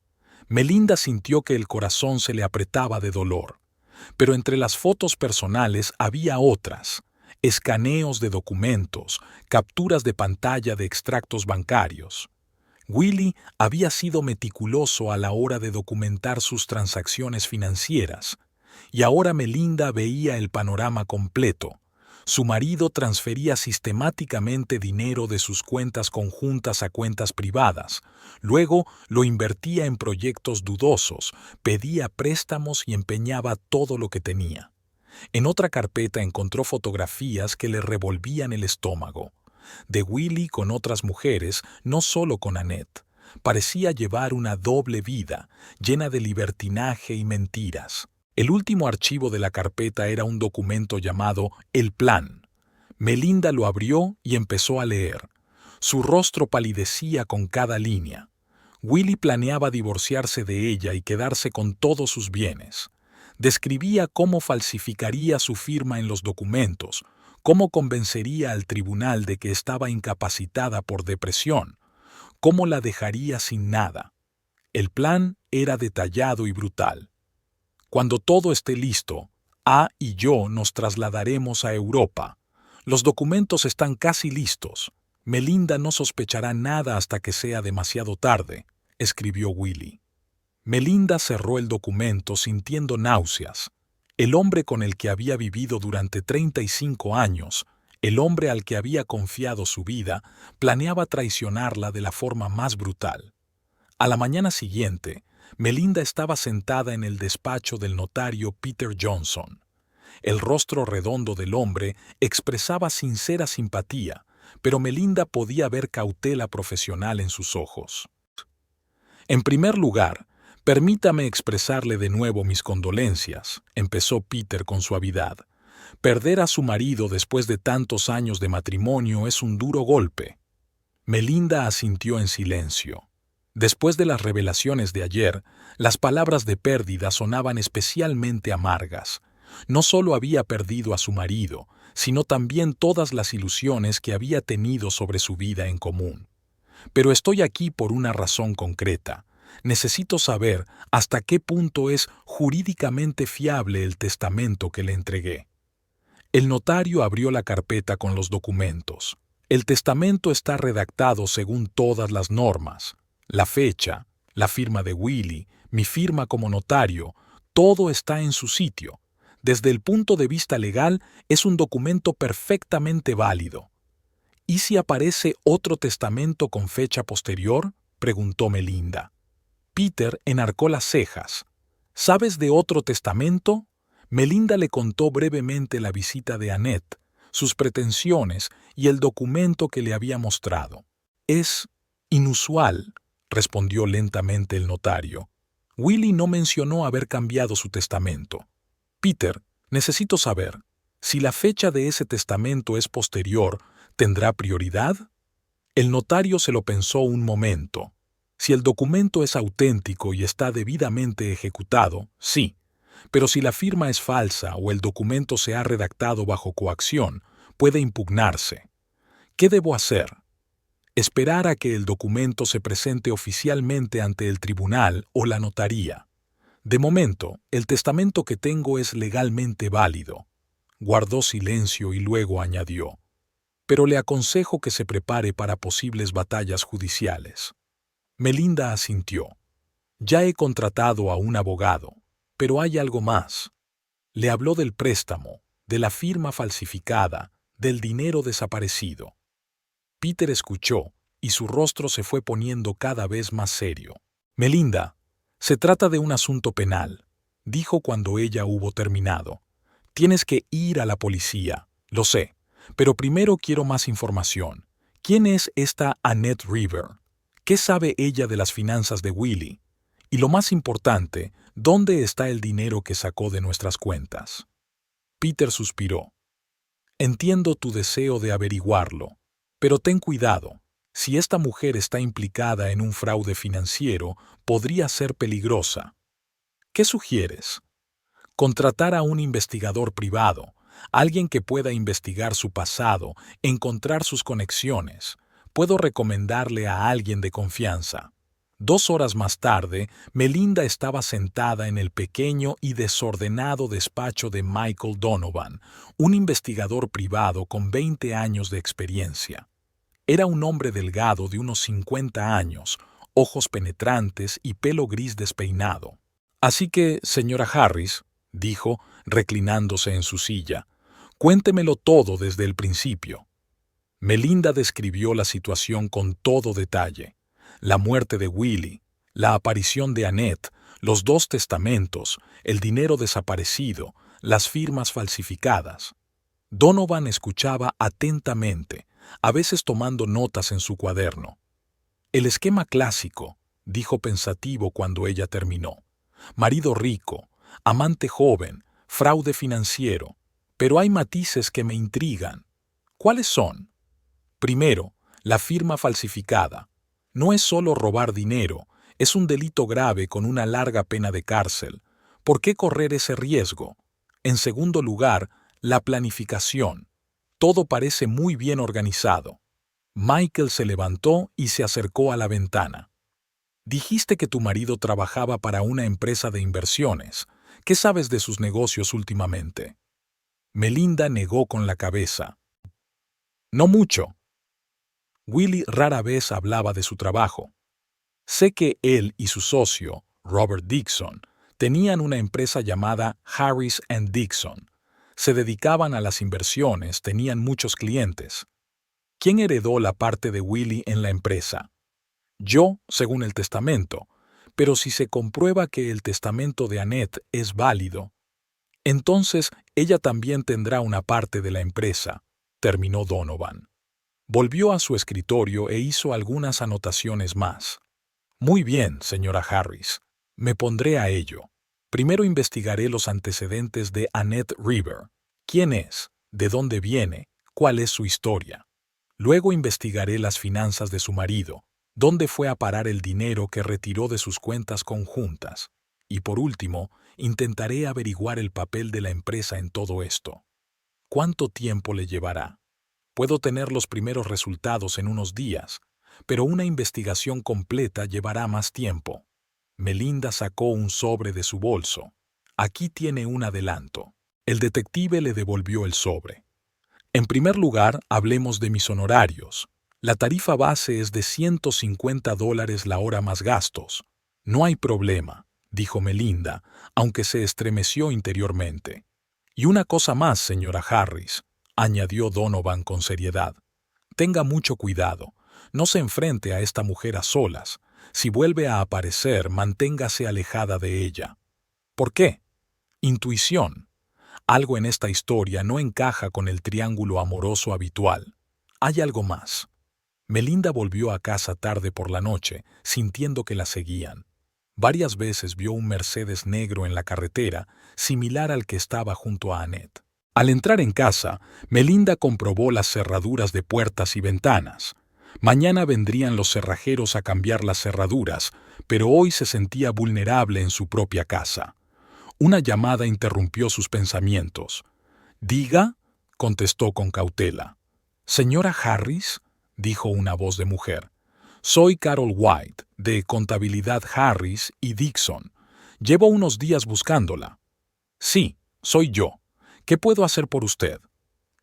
Melinda sintió que el corazón se le apretaba de dolor. Pero entre las fotos personales había otras. Escaneos de documentos, capturas de pantalla de extractos bancarios. Willy había sido meticuloso a la hora de documentar sus transacciones financieras, y ahora Melinda veía el panorama completo. Su marido transfería sistemáticamente dinero de sus cuentas conjuntas a cuentas privadas, luego lo invertía en proyectos dudosos, pedía préstamos y empeñaba todo lo que tenía. En otra carpeta encontró fotografías que le revolvían el estómago. De Willy con otras mujeres, no solo con Annette. Parecía llevar una doble vida, llena de libertinaje y mentiras. El último archivo de la carpeta era un documento llamado El Plan. Melinda lo abrió y empezó a leer. Su rostro palidecía con cada línea. Willy planeaba divorciarse de ella y quedarse con todos sus bienes. Describía cómo falsificaría su firma en los documentos, cómo convencería al tribunal de que estaba incapacitada por depresión, cómo la dejaría sin nada. El plan era detallado y brutal. «Cuando todo esté listo, A y yo nos trasladaremos a Europa. Los documentos están casi listos. Melinda no sospechará nada hasta que sea demasiado tarde», escribió Willy. Melinda cerró el documento sintiendo náuseas. El hombre con el que había vivido durante 35 años, el hombre al que había confiado su vida, planeaba traicionarla de la forma más brutal. A la mañana siguiente, Melinda estaba sentada en el despacho del notario Peter Johnson. El rostro redondo del hombre expresaba sincera simpatía, pero Melinda podía ver cautela profesional en sus ojos. En primer lugar, permítame expresarle de nuevo mis condolencias, empezó Peter con suavidad. Perder a su marido después de tantos años de matrimonio es un duro golpe. Melinda asintió en silencio. Después de las revelaciones de ayer, las palabras de pérdida sonaban especialmente amargas. No solo había perdido a su marido, sino también todas las ilusiones que había tenido sobre su vida en común. Pero estoy aquí por una razón concreta. Necesito saber hasta qué punto es jurídicamente fiable el testamento que le entregué. El notario abrió la carpeta con los documentos. El testamento está redactado según todas las normas. La fecha, la firma de Willie, mi firma como notario, todo está en su sitio. Desde el punto de vista legal, es un documento perfectamente válido. ¿Y si aparece otro testamento con fecha posterior?, preguntó Melinda. Peter enarcó las cejas. ¿Sabes de otro testamento? Melinda le contó brevemente la visita de Annette, sus pretensiones y el documento que le había mostrado. Es inusual, respondió lentamente el notario. Willie no mencionó haber cambiado su testamento. Peter, necesito saber, si la fecha de ese testamento es posterior, ¿tendrá prioridad? El notario se lo pensó un momento. Si el documento es auténtico y está debidamente ejecutado, sí. Pero si la firma es falsa o el documento se ha redactado bajo coacción, puede impugnarse. ¿Qué debo hacer? Esperar a que el documento se presente oficialmente ante el tribunal o la notaría. De momento, el testamento que tengo es legalmente válido. Guardó silencio y luego añadió: pero le aconsejo que se prepare para posibles batallas judiciales. Melinda asintió. Ya he contratado a un abogado, pero hay algo más. Le habló del préstamo, de la firma falsificada, del dinero desaparecido. Peter escuchó, y su rostro se fue poniendo cada vez más serio. Melinda, se trata de un asunto penal, dijo cuando ella hubo terminado. Tienes que ir a la policía, lo sé, pero primero quiero más información. ¿Quién es esta Annette River? ¿Qué sabe ella de las finanzas de Willie? Y lo más importante, ¿dónde está el dinero que sacó de nuestras cuentas? Peter suspiró. Entiendo tu deseo de averiguarlo, pero ten cuidado. Si esta mujer está implicada en un fraude financiero, podría ser peligrosa. ¿Qué sugieres? Contratar a un investigador privado, alguien que pueda investigar su pasado, encontrar sus conexiones. Puedo recomendarle a alguien de confianza. 2 horas más tarde, Melinda estaba sentada en el pequeño y desordenado despacho de Michael Donovan, un investigador privado con 20 años de experiencia. Era un hombre delgado de unos 50 años, ojos penetrantes y pelo gris despeinado. Así que, señora Harris, dijo, reclinándose en su silla, cuéntemelo todo desde el principio. Melinda describió la situación con todo detalle. La muerte de Willie, la aparición de Annette, los 2 testamentos, el dinero desaparecido, las firmas falsificadas. Donovan escuchaba atentamente, a veces tomando notas en su cuaderno. El esquema clásico, dijo pensativo cuando ella terminó. Marido rico, amante joven, fraude financiero. Pero hay matices que me intrigan. ¿Cuáles son? Primero, la firma falsificada. No es solo robar dinero, es un delito grave con una larga pena de cárcel. ¿Por qué correr ese riesgo? En segundo lugar, la planificación. Todo parece muy bien organizado. Michael se levantó y se acercó a la ventana. Dijiste que tu marido trabajaba para una empresa de inversiones. ¿Qué sabes de sus negocios últimamente? Melinda negó con la cabeza. No mucho. Willie rara vez hablaba de su trabajo. Sé que él y su socio, Robert Dixon, tenían una empresa llamada Harris & Dixon. Se dedicaban a las inversiones, tenían muchos clientes. ¿Quién heredó la parte de Willie en la empresa? Yo, según el testamento, pero si se comprueba que el testamento de Annette es válido, entonces ella también tendrá una parte de la empresa, terminó Donovan. Volvió a su escritorio e hizo algunas anotaciones más. Muy bien, señora Harris. Me pondré a ello. Primero investigaré los antecedentes de Annette River. ¿Quién es? ¿De dónde viene? ¿Cuál es su historia? Luego investigaré las finanzas de su marido. ¿Dónde fue a parar el dinero que retiró de sus cuentas conjuntas? Y por último, intentaré averiguar el papel de la empresa en todo esto. ¿Cuánto tiempo le llevará? Puedo tener los primeros resultados en unos días, pero una investigación completa llevará más tiempo. Melinda sacó un sobre de su bolso. Aquí tiene un adelanto. El detective le devolvió el sobre. En primer lugar, hablemos de mis honorarios. La tarifa base es de $150 la hora más gastos. No hay problema, dijo Melinda, aunque se estremeció interiormente. Y una cosa más, señora Harris, añadió Donovan con seriedad. Tenga mucho cuidado. No se enfrente a esta mujer a solas. Si vuelve a aparecer, manténgase alejada de ella. ¿Por qué? Intuición. Algo en esta historia no encaja con el triángulo amoroso habitual. Hay algo más. Melinda volvió a casa tarde por la noche, sintiendo que la seguían. Varias veces vio un Mercedes negro en la carretera, similar al que estaba junto a Annette. Al entrar en casa, Melinda comprobó las cerraduras de puertas y ventanas. Mañana vendrían los cerrajeros a cambiar las cerraduras, pero hoy se sentía vulnerable en su propia casa. Una llamada interrumpió sus pensamientos. «Diga», contestó con cautela. «Señora Harris», dijo una voz de mujer. «Soy Carol White, de Contabilidad Harris y Dixon. Llevo unos días buscándola». «Sí, soy yo. ¿Qué puedo hacer por usted?»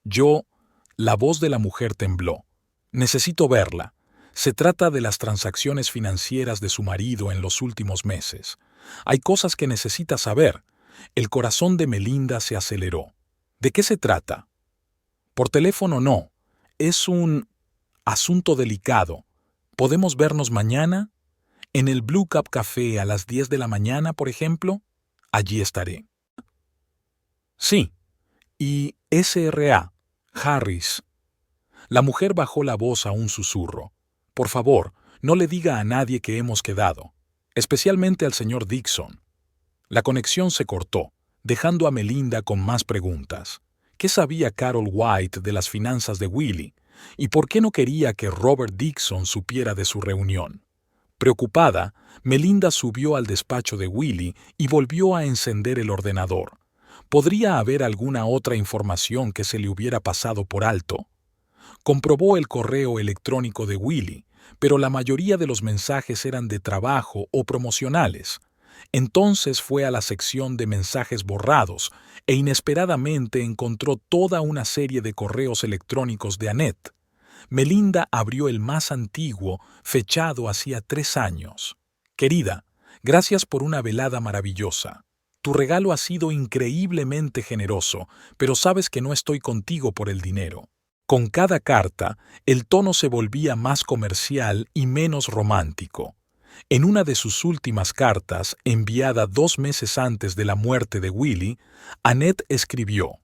«Yo...» La voz de la mujer tembló. «Necesito verla. Se trata de las transacciones financieras de su marido en los últimos meses. Hay cosas que necesita saber». El corazón de Melinda se aceleró. ¿De qué se trata? Por teléfono no. Es un asunto delicado. ¿Podemos vernos mañana? ¿En el Blue Cup Café a las 10 de la mañana, por ejemplo? Allí estaré. Sí. Y S.R.A. Harris. La mujer bajó la voz a un susurro. Por favor, no le diga a nadie que hemos quedado, especialmente al señor Dixon. La conexión se cortó, dejando a Melinda con más preguntas. ¿Qué sabía Carol White de las finanzas de Willie? ¿Y por qué no quería que Robert Dixon supiera de su reunión? Preocupada, Melinda subió al despacho de Willie y volvió a encender el ordenador. ¿Podría haber alguna otra información que se le hubiera pasado por alto? Comprobó el correo electrónico de Willie, pero la mayoría de los mensajes eran de trabajo o promocionales. Entonces fue a la sección de mensajes borrados e inesperadamente encontró toda una serie de correos electrónicos de Annette. Melinda abrió el más antiguo, fechado hacía 3 años. «Querida, gracias por una velada maravillosa. Tu regalo ha sido increíblemente generoso, pero sabes que no estoy contigo por el dinero». Con cada carta, el tono se volvía más comercial y menos romántico. En una de sus últimas cartas, enviada 2 meses antes de la muerte de Willie, Annette escribió: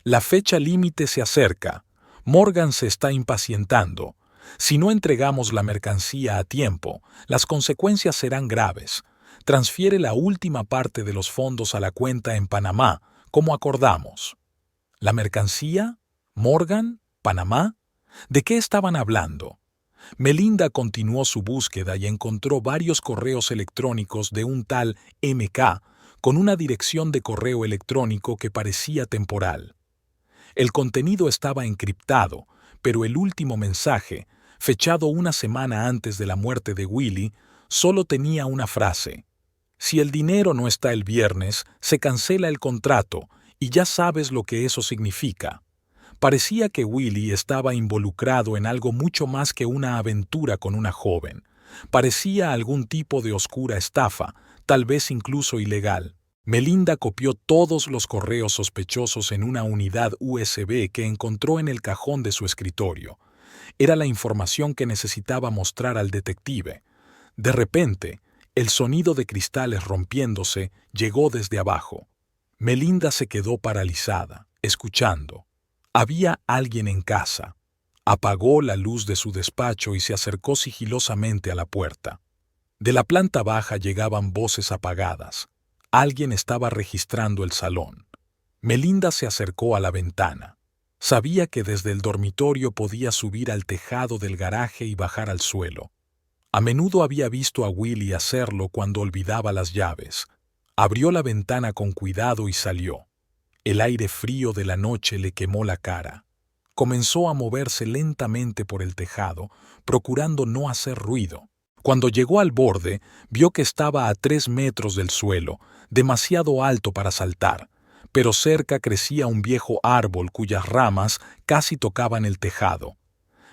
«La fecha límite se acerca. Morgan se está impacientando. Si no entregamos la mercancía a tiempo, las consecuencias serán graves. Transfiere la última parte de los fondos a la cuenta en Panamá, como acordamos». ¿La mercancía? ¿Morgan? ¿Panamá? ¿De qué estaban hablando? Melinda continuó su búsqueda y encontró varios correos electrónicos de un tal MK con una dirección de correo electrónico que parecía temporal. El contenido estaba encriptado, pero el último mensaje, fechado una semana antes de la muerte de Willie, solo tenía una frase: «Si el dinero no está el viernes, se cancela el contrato, y ya sabes lo que eso significa». Parecía que Willie estaba involucrado en algo mucho más que una aventura con una joven. Parecía algún tipo de oscura estafa, tal vez incluso ilegal. Melinda copió todos los correos sospechosos en una unidad USB que encontró en el cajón de su escritorio. Era la información que necesitaba mostrar al detective. De repente, El sonido de cristales rompiéndose llegó desde abajo. Melinda se quedó paralizada, escuchando. Había alguien en casa. Apagó la luz de su despacho y se acercó sigilosamente a la puerta. De la planta baja llegaban voces apagadas. Alguien estaba registrando el salón. Melinda se acercó a la ventana. Sabía que desde el dormitorio podía subir al tejado del garaje y bajar al suelo. A menudo había visto a Willie hacerlo cuando olvidaba las llaves. Abrió la ventana con cuidado y salió. El aire frío de la noche le quemó la cara. Comenzó a moverse lentamente por el tejado, procurando no hacer ruido. Cuando llegó al borde, vio que estaba a 3 metros del suelo, demasiado alto para saltar, pero cerca crecía un viejo árbol cuyas ramas casi tocaban el tejado.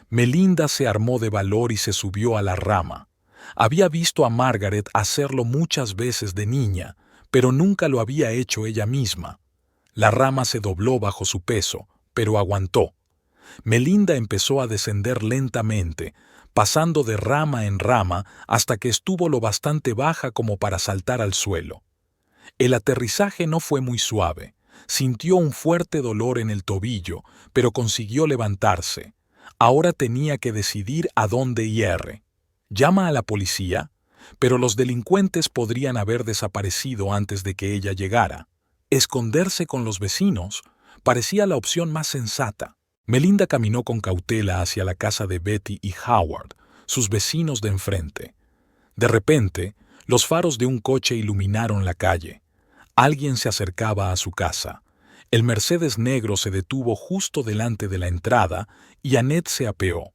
Melinda se armó de valor y se subió a la rama. Había visto a Margaret hacerlo muchas veces de niña, pero nunca lo había hecho ella misma. La rama se dobló bajo su peso, pero aguantó. Melinda empezó a descender lentamente, pasando de rama en rama hasta que estuvo lo bastante baja como para saltar al suelo. El aterrizaje no fue muy suave. Sintió un fuerte dolor en el tobillo, pero consiguió levantarse. Ahora tenía que decidir a dónde ir. ¿Llama a la policía? Pero los delincuentes podrían haber desaparecido antes de que ella llegara. Esconderse con los vecinos parecía la opción más sensata. Melinda caminó con cautela hacia la casa de Betty y Howard, sus vecinos de enfrente. De repente, los faros de un coche iluminaron la calle. Alguien se acercaba a su casa. El Mercedes negro se detuvo justo delante de la entrada y Annette se apeó.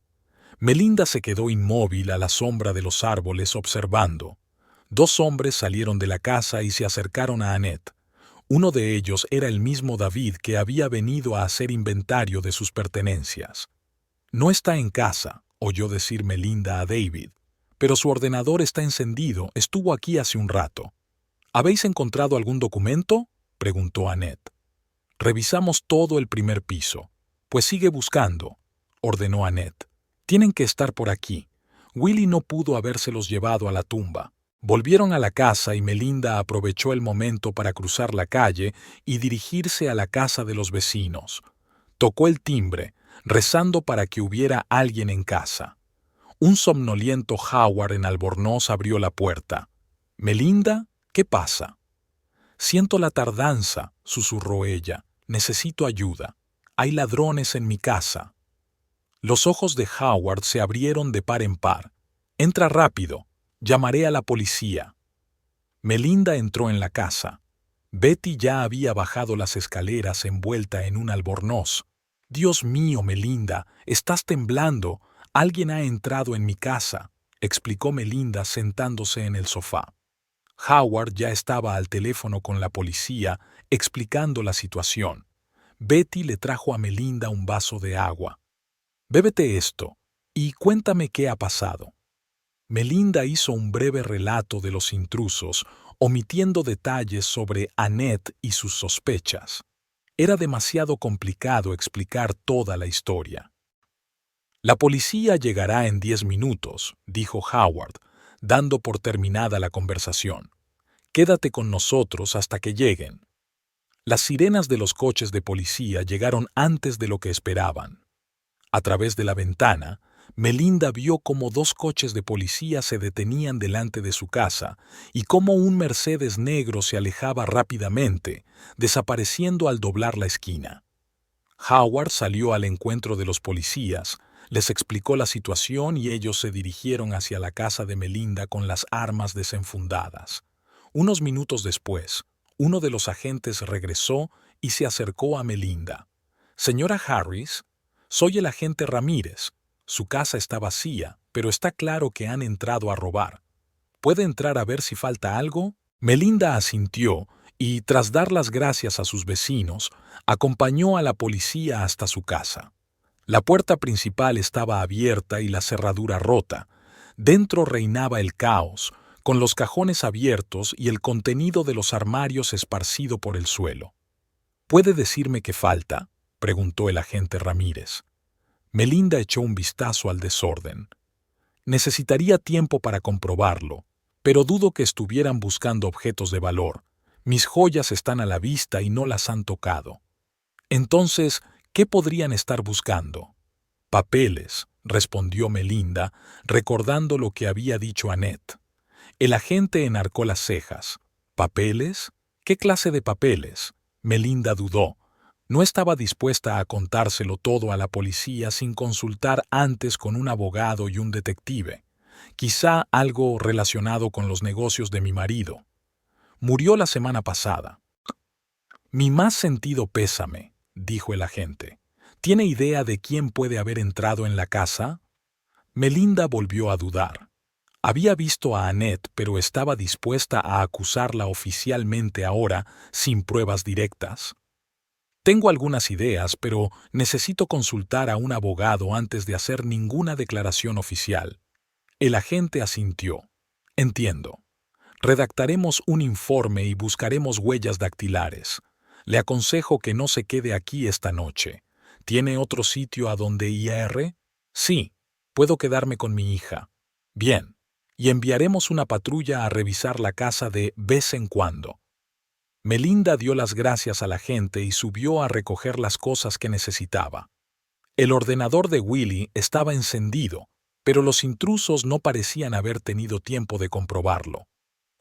Melinda se quedó inmóvil a la sombra de los árboles observando. 2 hombres salieron de la casa y se acercaron a Annette. Uno de ellos era el mismo David que había venido a hacer inventario de sus pertenencias. «No está en casa», oyó decir Melinda a David, «pero su ordenador está encendido, estuvo aquí hace un rato». «¿Habéis encontrado algún documento?», preguntó Annette. «Revisamos todo el primer piso». «Pues sigue buscando», ordenó Annette. «Tienen que estar por aquí. Willie no pudo habérselos llevado a la tumba». Volvieron a la casa y Melinda aprovechó el momento para cruzar la calle y dirigirse a la casa de los vecinos. Tocó el timbre, rezando para que hubiera alguien en casa. Un somnoliento Howard en albornoz abrió la puerta. «¿Melinda? ¿Qué pasa?» «Siento la tardanza», susurró ella. «Necesito ayuda. Hay ladrones en mi casa». Los ojos de Howard se abrieron de par en par. «Entra rápido. Llamaré a la policía». Melinda entró en la casa. Betty ya había bajado las escaleras envuelta en un albornoz. «Dios mío, Melinda, estás temblando. Alguien ha entrado en mi casa», explicó Melinda sentándose en el sofá. Howard ya estaba al teléfono con la policía explicando la situación. Betty le trajo a Melinda un vaso de agua. «Bébete esto y cuéntame qué ha pasado». Melinda hizo un breve relato de los intrusos, omitiendo detalles sobre Annette y sus sospechas. Era demasiado complicado explicar toda la historia. «La policía llegará en 10 minutos», dijo Howard, dando por terminada la conversación. «Quédate con nosotros hasta que lleguen». Las sirenas de los coches de policía llegaron antes de lo que esperaban. A través de la ventana, Melinda vio cómo 2 coches de policía se detenían delante de su casa y cómo un Mercedes negro se alejaba rápidamente, desapareciendo al doblar la esquina. Howard salió al encuentro de los policías, les explicó la situación y ellos se dirigieron hacia la casa de Melinda con las armas desenfundadas. Unos minutos después, uno de los agentes regresó y se acercó a Melinda. «Señora Harris, soy el agente Ramírez. Su casa está vacía, pero está claro que han entrado a robar. ¿Puede entrar a ver si falta algo?» Melinda asintió y, tras dar las gracias a sus vecinos, acompañó a la policía hasta su casa. La puerta principal estaba abierta y la cerradura rota. Dentro reinaba el caos, con los cajones abiertos y el contenido de los armarios esparcido por el suelo. «¿Puede decirme qué falta?», preguntó el agente Ramírez. Melinda echó un vistazo al desorden. «Necesitaría tiempo para comprobarlo», pero dudo que estuvieran buscando objetos de valor. Mis joyas están a la vista y no las han tocado. Entonces, ¿qué podrían estar buscando? Papeles, respondió Melinda, recordando lo que había dicho Annette. El agente enarcó las cejas. ¿Papeles? ¿Qué clase de papeles? Melinda dudó. No estaba dispuesta a contárselo todo a la policía sin consultar antes con un abogado y un detective. Quizá algo relacionado con los negocios de mi marido. Murió la semana pasada. Mi más sentido pésame, dijo el agente. ¿Tiene idea de quién puede haber entrado en la casa? Melinda volvió a dudar. Había visto a Annette, pero estaba dispuesta a acusarla oficialmente ahora, sin pruebas directas. Tengo algunas ideas, pero necesito consultar a un abogado antes de hacer ninguna declaración oficial. El agente asintió. Entiendo. Redactaremos un informe y buscaremos huellas dactilares. Le aconsejo que no se quede aquí esta noche. ¿Tiene otro sitio a donde ir? Sí, puedo quedarme con mi hija. Bien. Y enviaremos una patrulla a revisar la casa de vez en cuando. Melinda dio las gracias a la gente y subió a recoger las cosas que necesitaba. El ordenador de Willie estaba encendido, pero los intrusos no parecían haber tenido tiempo de comprobarlo.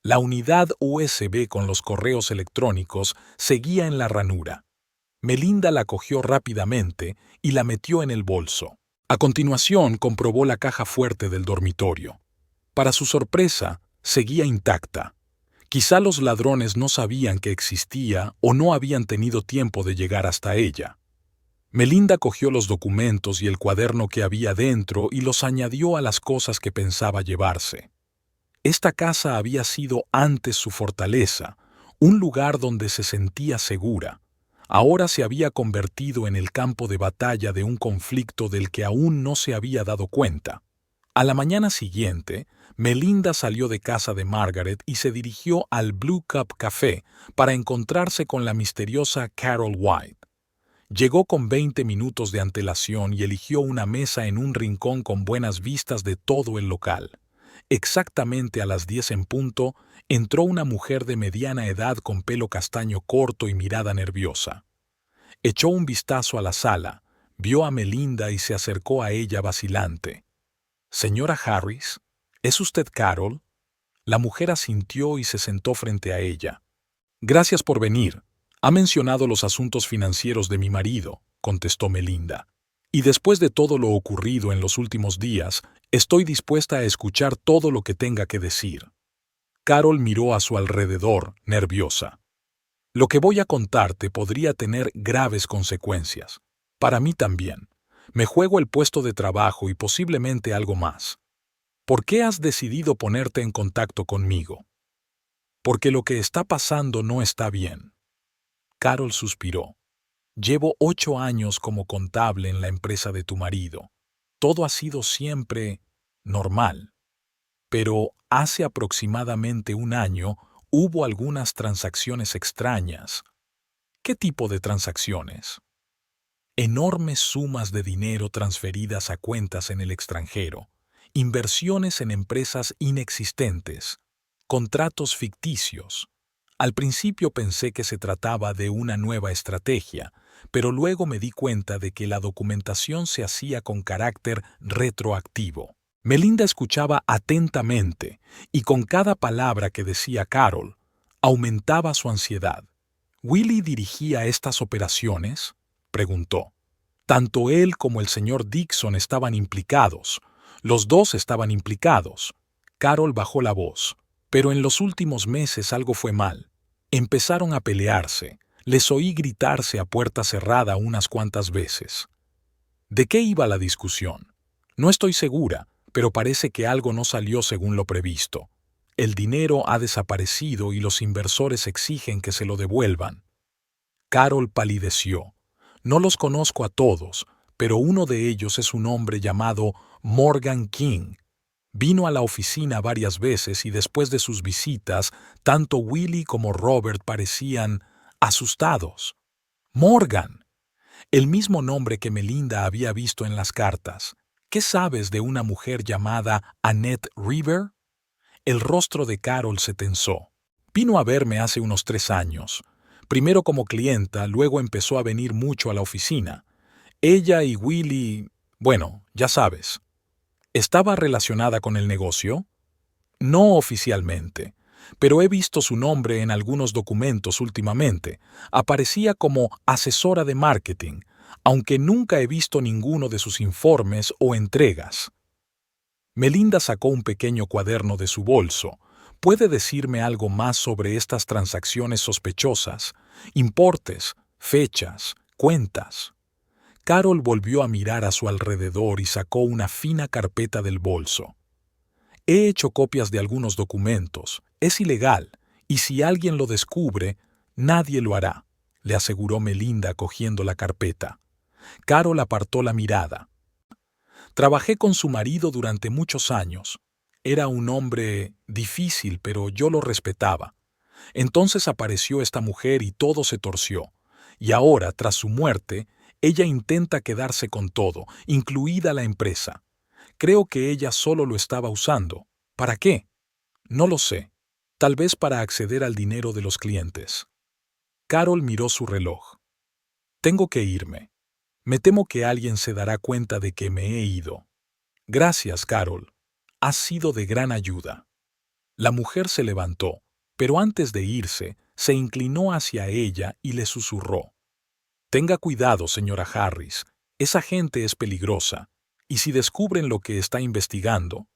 La unidad USB con los correos electrónicos seguía en la ranura. Melinda la cogió rápidamente y la metió en el bolso. A continuación comprobó la caja fuerte del dormitorio. Para su sorpresa, seguía intacta. Quizá los ladrones no sabían que existía o no habían tenido tiempo de llegar hasta ella. Melinda cogió los documentos y el cuaderno que había dentro y los añadió a las cosas que pensaba llevarse. Esta casa había sido antes su fortaleza, un lugar donde se sentía segura. Ahora se había convertido en el campo de batalla de un conflicto del que aún no se había dado cuenta. A la mañana siguiente, Melinda salió de casa de Margaret y se dirigió al Blue Cup Café para encontrarse con la misteriosa Carol White. Llegó con 20 minutos de antelación y eligió una mesa en un rincón con buenas vistas de todo el local. Exactamente a las 10 en punto, entró una mujer de mediana edad con pelo castaño corto y mirada nerviosa. Echó un vistazo a la sala, vio a Melinda y se acercó a ella vacilante. «Señora Harris, ¿es usted Carol?» La mujer asintió y se sentó frente a ella. «Gracias por venir. Ha mencionado los asuntos financieros de mi marido», contestó Melinda. «Y después de todo lo ocurrido en los últimos días, estoy dispuesta a escuchar todo lo que tenga que decir». Carol miró a su alrededor, nerviosa. «Lo que voy a contarte podría tener graves consecuencias. Para mí también. Me juego el puesto de trabajo y posiblemente algo más. ¿Por qué has decidido ponerte en contacto conmigo?» «Porque lo que está pasando no está bien». Carol suspiró. «Llevo 8 años como contable en la empresa de tu marido. Todo ha sido siempre normal. Pero hace aproximadamente un año hubo algunas transacciones extrañas». «¿Qué tipo de transacciones?» «Enormes sumas de dinero transferidas a cuentas en el extranjero, inversiones en empresas inexistentes, contratos ficticios. Al principio pensé que se trataba de una nueva estrategia, pero luego me di cuenta de que la documentación se hacía con carácter retroactivo». Melinda escuchaba atentamente y con cada palabra que decía Carol, aumentaba su ansiedad. «¿Willie dirigía estas operaciones?», preguntó. «Tanto él como el señor Dixon estaban implicados. Los dos estaban implicados». Carol bajó la voz. «Pero en los últimos meses algo fue mal. Empezaron a pelearse. Les oí gritarse a puerta cerrada unas cuantas veces». «¿De qué iba la discusión?» «No estoy segura, pero parece que algo no salió según lo previsto. El dinero ha desaparecido y los inversores exigen que se lo devuelvan». Carol palideció. «No los conozco a todos, pero uno de ellos es un hombre llamado Morgan King. Vino a la oficina varias veces y después de sus visitas, tanto Willie como Robert parecían asustados». «Morgan», el mismo nombre que Melinda había visto en las cartas. «¿Qué sabes de una mujer llamada Annette River?» El rostro de Carol se tensó. Vino a verme hace unos 3 años. Primero como clienta, luego empezó a venir mucho a la oficina. Ella y Willy, bueno, ya sabes. ¿Estaba relacionada con el negocio? No oficialmente, pero he visto su nombre en algunos documentos últimamente. Aparecía como asesora de marketing, aunque nunca he visto ninguno de sus informes o entregas. Melinda sacó un pequeño cuaderno de su bolso. ¿Puede decirme algo más sobre estas transacciones sospechosas? Importes, fechas, cuentas. Carol volvió a mirar a su alrededor y sacó una fina carpeta del bolso. He hecho copias de algunos documentos. Es ilegal, y si alguien lo descubre, nadie lo hará, le aseguró Melinda cogiendo la carpeta. Carol apartó la mirada. Trabajé con su marido durante muchos años. Era un hombre difícil, pero yo lo respetaba. Entonces apareció esta mujer y todo se torció. Y ahora, tras su muerte, ella intenta quedarse con todo, incluida la empresa. Creo que ella solo lo estaba usando. ¿Para qué? No lo sé. Tal vez para acceder al dinero de los clientes. Carol miró su reloj. Tengo que irme. Me temo que alguien se dará cuenta de que me he ido. Gracias, Carol. Has sido de gran ayuda. La mujer se levantó, pero antes de irse, se inclinó hacia ella y le susurró. Tenga cuidado, señora Harris. Esa gente es peligrosa. Y si descubren lo que está investigando...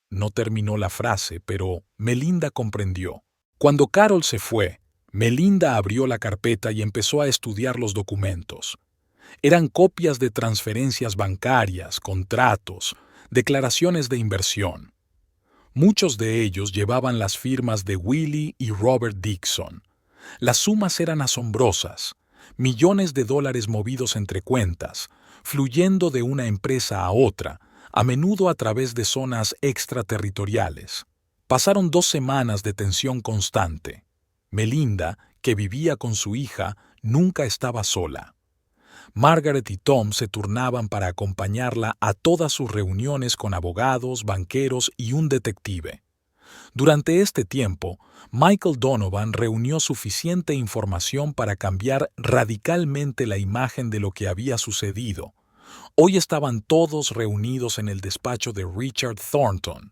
No terminó la frase, pero Melinda comprendió. Cuando Carol se fue, Melinda abrió la carpeta y empezó a estudiar los documentos. Eran copias de transferencias bancarias, contratos, declaraciones de inversión. Muchos de ellos llevaban las firmas de Willie y Robert Dixon. Las sumas eran asombrosas, millones de dólares movidos entre cuentas, fluyendo de una empresa a otra, a menudo a través de zonas extraterritoriales. Pasaron 2 semanas de tensión constante. Melinda, que vivía con su hija, nunca estaba sola. Margaret y Tom se turnaban para acompañarla a todas sus reuniones con abogados, banqueros y un detective. Durante este tiempo, Michael Donovan reunió suficiente información para cambiar radicalmente la imagen de lo que había sucedido. Hoy estaban todos reunidos en el despacho de Richard Thornton.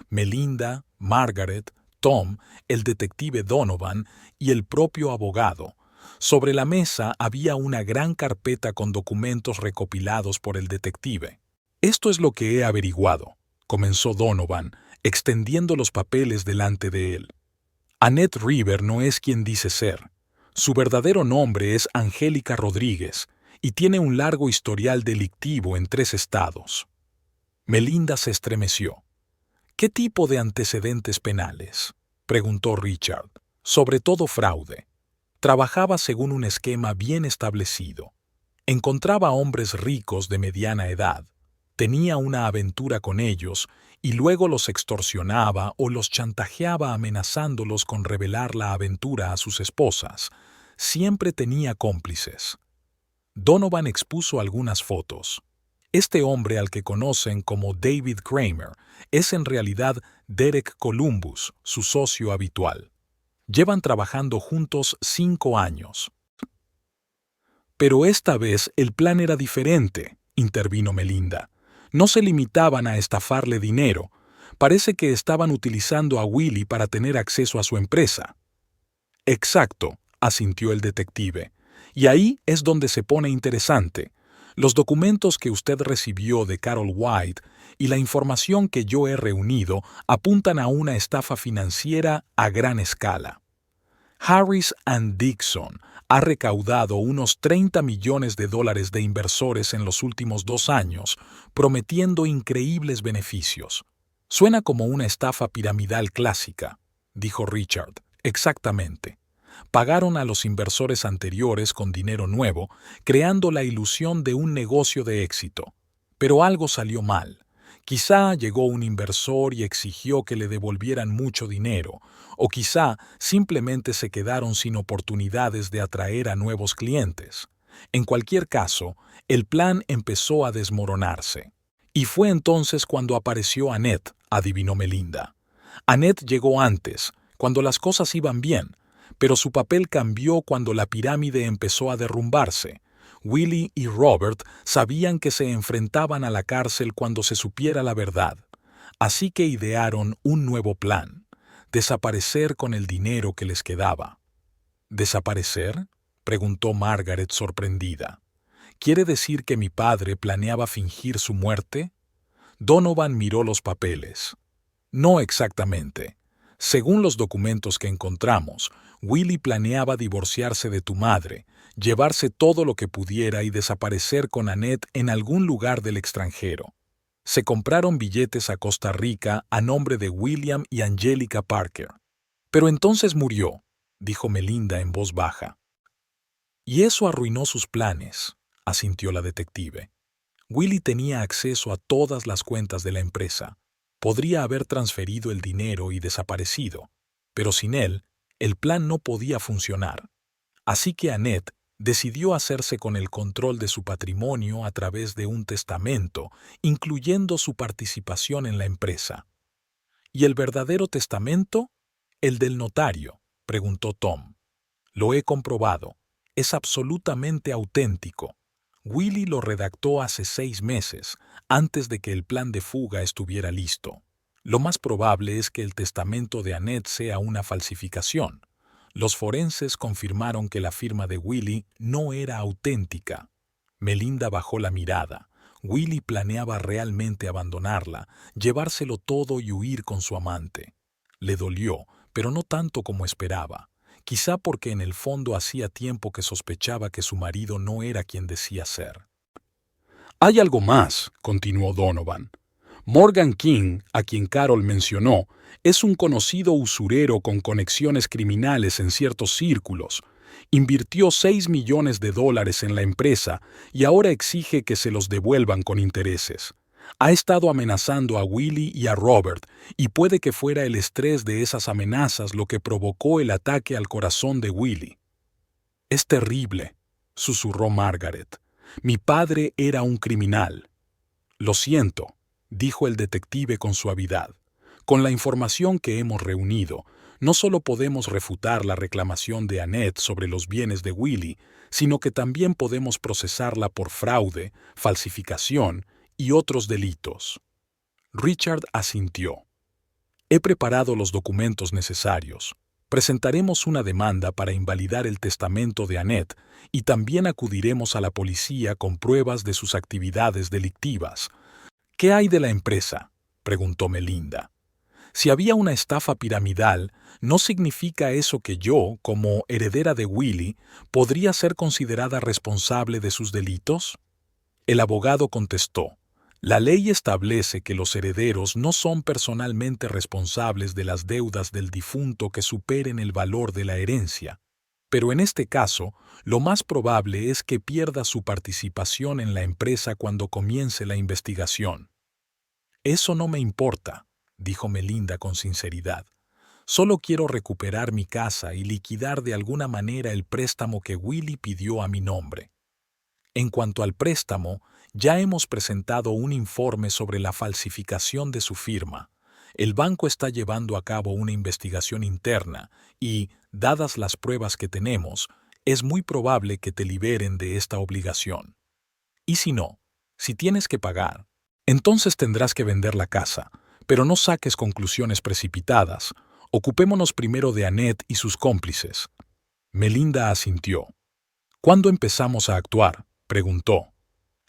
Melinda, Margaret, Tom, el detective Donovan y el propio abogado. Sobre la mesa había una gran carpeta con documentos recopilados por el detective. «Esto es lo que he averiguado», comenzó Donovan, extendiendo los papeles delante de él. Annette River no es quien dice ser. Su verdadero nombre es Angélica Rodríguez y tiene un largo historial delictivo en 3 estados. Melinda se estremeció. «¿Qué tipo de antecedentes penales?», preguntó Richard. «Sobre todo fraude. Trabajaba según un esquema bien establecido. Encontraba hombres ricos de mediana edad, tenía una aventura con ellos y luego los extorsionaba o los chantajeaba amenazándolos con revelar la aventura a sus esposas. Siempre tenía cómplices». Donovan expuso algunas fotos. Este hombre al que conocen como David Kramer es en realidad Derek Columbus, su socio habitual. Llevan trabajando juntos 5 años. Pero esta vez el plan era diferente, intervino Melinda. No se limitaban a estafarle dinero. Parece que estaban utilizando a Willie para tener acceso a su empresa. Exacto, asintió el detective. Y ahí es donde se pone interesante. Los documentos que usted recibió de Carol White y la información que yo he reunido apuntan a una estafa financiera a gran escala. Harris & Dixon ha recaudado unos 30 millones de dólares de inversores en los últimos 2 años, prometiendo increíbles beneficios. Suena como una estafa piramidal clásica, dijo Richard. Exactamente. Pagaron a los inversores anteriores con dinero nuevo, creando la ilusión de un negocio de éxito. Pero algo salió mal. Quizá llegó un inversor y exigió que le devolvieran mucho dinero, o quizá simplemente se quedaron sin oportunidades de atraer a nuevos clientes. En cualquier caso, el plan empezó a desmoronarse. Y fue entonces cuando apareció Annette, adivinó Melinda. Annette llegó antes, cuando las cosas iban bien, pero su papel cambió cuando la pirámide empezó a derrumbarse. Willie y Robert sabían que se enfrentaban a la cárcel cuando se supiera la verdad, así que idearon un nuevo plan: desaparecer con el dinero que les quedaba. ¿Desaparecer?, preguntó Margaret sorprendida. ¿Quiere decir que mi padre planeaba fingir su muerte? Donovan miró los papeles. No exactamente. Según los documentos que encontramos, Willie planeaba divorciarse de tu madre, llevarse todo lo que pudiera y desaparecer con Annette en algún lugar del extranjero. Se compraron billetes a Costa Rica a nombre de William y Angelica Parker. Pero entonces murió, dijo Melinda en voz baja. Y eso arruinó sus planes, asintió la detective. Willie tenía acceso a todas las cuentas de la empresa. Podría haber transferido el dinero y desaparecido, pero sin él, el plan no podía funcionar. Así que Annette decidió hacerse con el control de su patrimonio a través de un testamento, incluyendo su participación en la empresa. ¿Y el verdadero testamento? ¿El del notario?, preguntó Tom. Lo he comprobado. Es absolutamente auténtico. Willie lo redactó hace 6 meses, antes de que el plan de fuga estuviera listo. Lo más probable es que el testamento de Annette sea una falsificación. Los forenses confirmaron que la firma de Willie no era auténtica. Melinda bajó la mirada. Willie planeaba realmente abandonarla, llevárselo todo y huir con su amante. Le dolió, pero no tanto como esperaba. Quizá porque en el fondo hacía tiempo que sospechaba que su marido no era quien decía ser. «Hay algo más», continuó Donovan. «Morgan King, a quien Carol mencionó, es un conocido usurero con conexiones criminales en ciertos círculos. Invirtió $6 millones en la empresa y ahora exige que se los devuelvan con intereses. Ha estado amenazando a Willie y a Robert, y puede que fuera el estrés de esas amenazas lo que provocó el ataque al corazón de Willie». «Es terrible», susurró Margaret. «Mi padre era un criminal». «Lo siento», dijo el detective con suavidad. «Con la información que hemos reunido, no solo podemos refutar la reclamación de Annette sobre los bienes de Willie, sino que también podemos procesarla por fraude, falsificación y otros delitos». Richard asintió. «He preparado los documentos necesarios. Presentaremos una demanda para invalidar el testamento de Annette y también acudiremos a la policía con pruebas de sus actividades delictivas». «¿Qué hay de la empresa?», preguntó Melinda. «Si había una estafa piramidal, ¿no significa eso que yo, como heredera de Willie, podría ser considerada responsable de sus delitos?». El abogado contestó: «La ley establece que los herederos no son personalmente responsables de las deudas del difunto que superen el valor de la herencia. Pero en este caso, lo más probable es que pierda su participación en la empresa cuando comience la investigación». «Eso no me importa», dijo Melinda con sinceridad. «Solo quiero recuperar mi casa y liquidar de alguna manera el préstamo que Willie pidió a mi nombre. En cuanto al préstamo, ya hemos presentado un informe sobre la falsificación de su firma. El banco está llevando a cabo una investigación interna y, dadas las pruebas que tenemos, es muy probable que te liberen de esta obligación. Y si no, si tienes que pagar, entonces tendrás que vender la casa, pero no saques conclusiones precipitadas. Ocupémonos primero de Annette y sus cómplices». Melinda asintió. «¿Cuándo empezamos a actuar?», preguntó.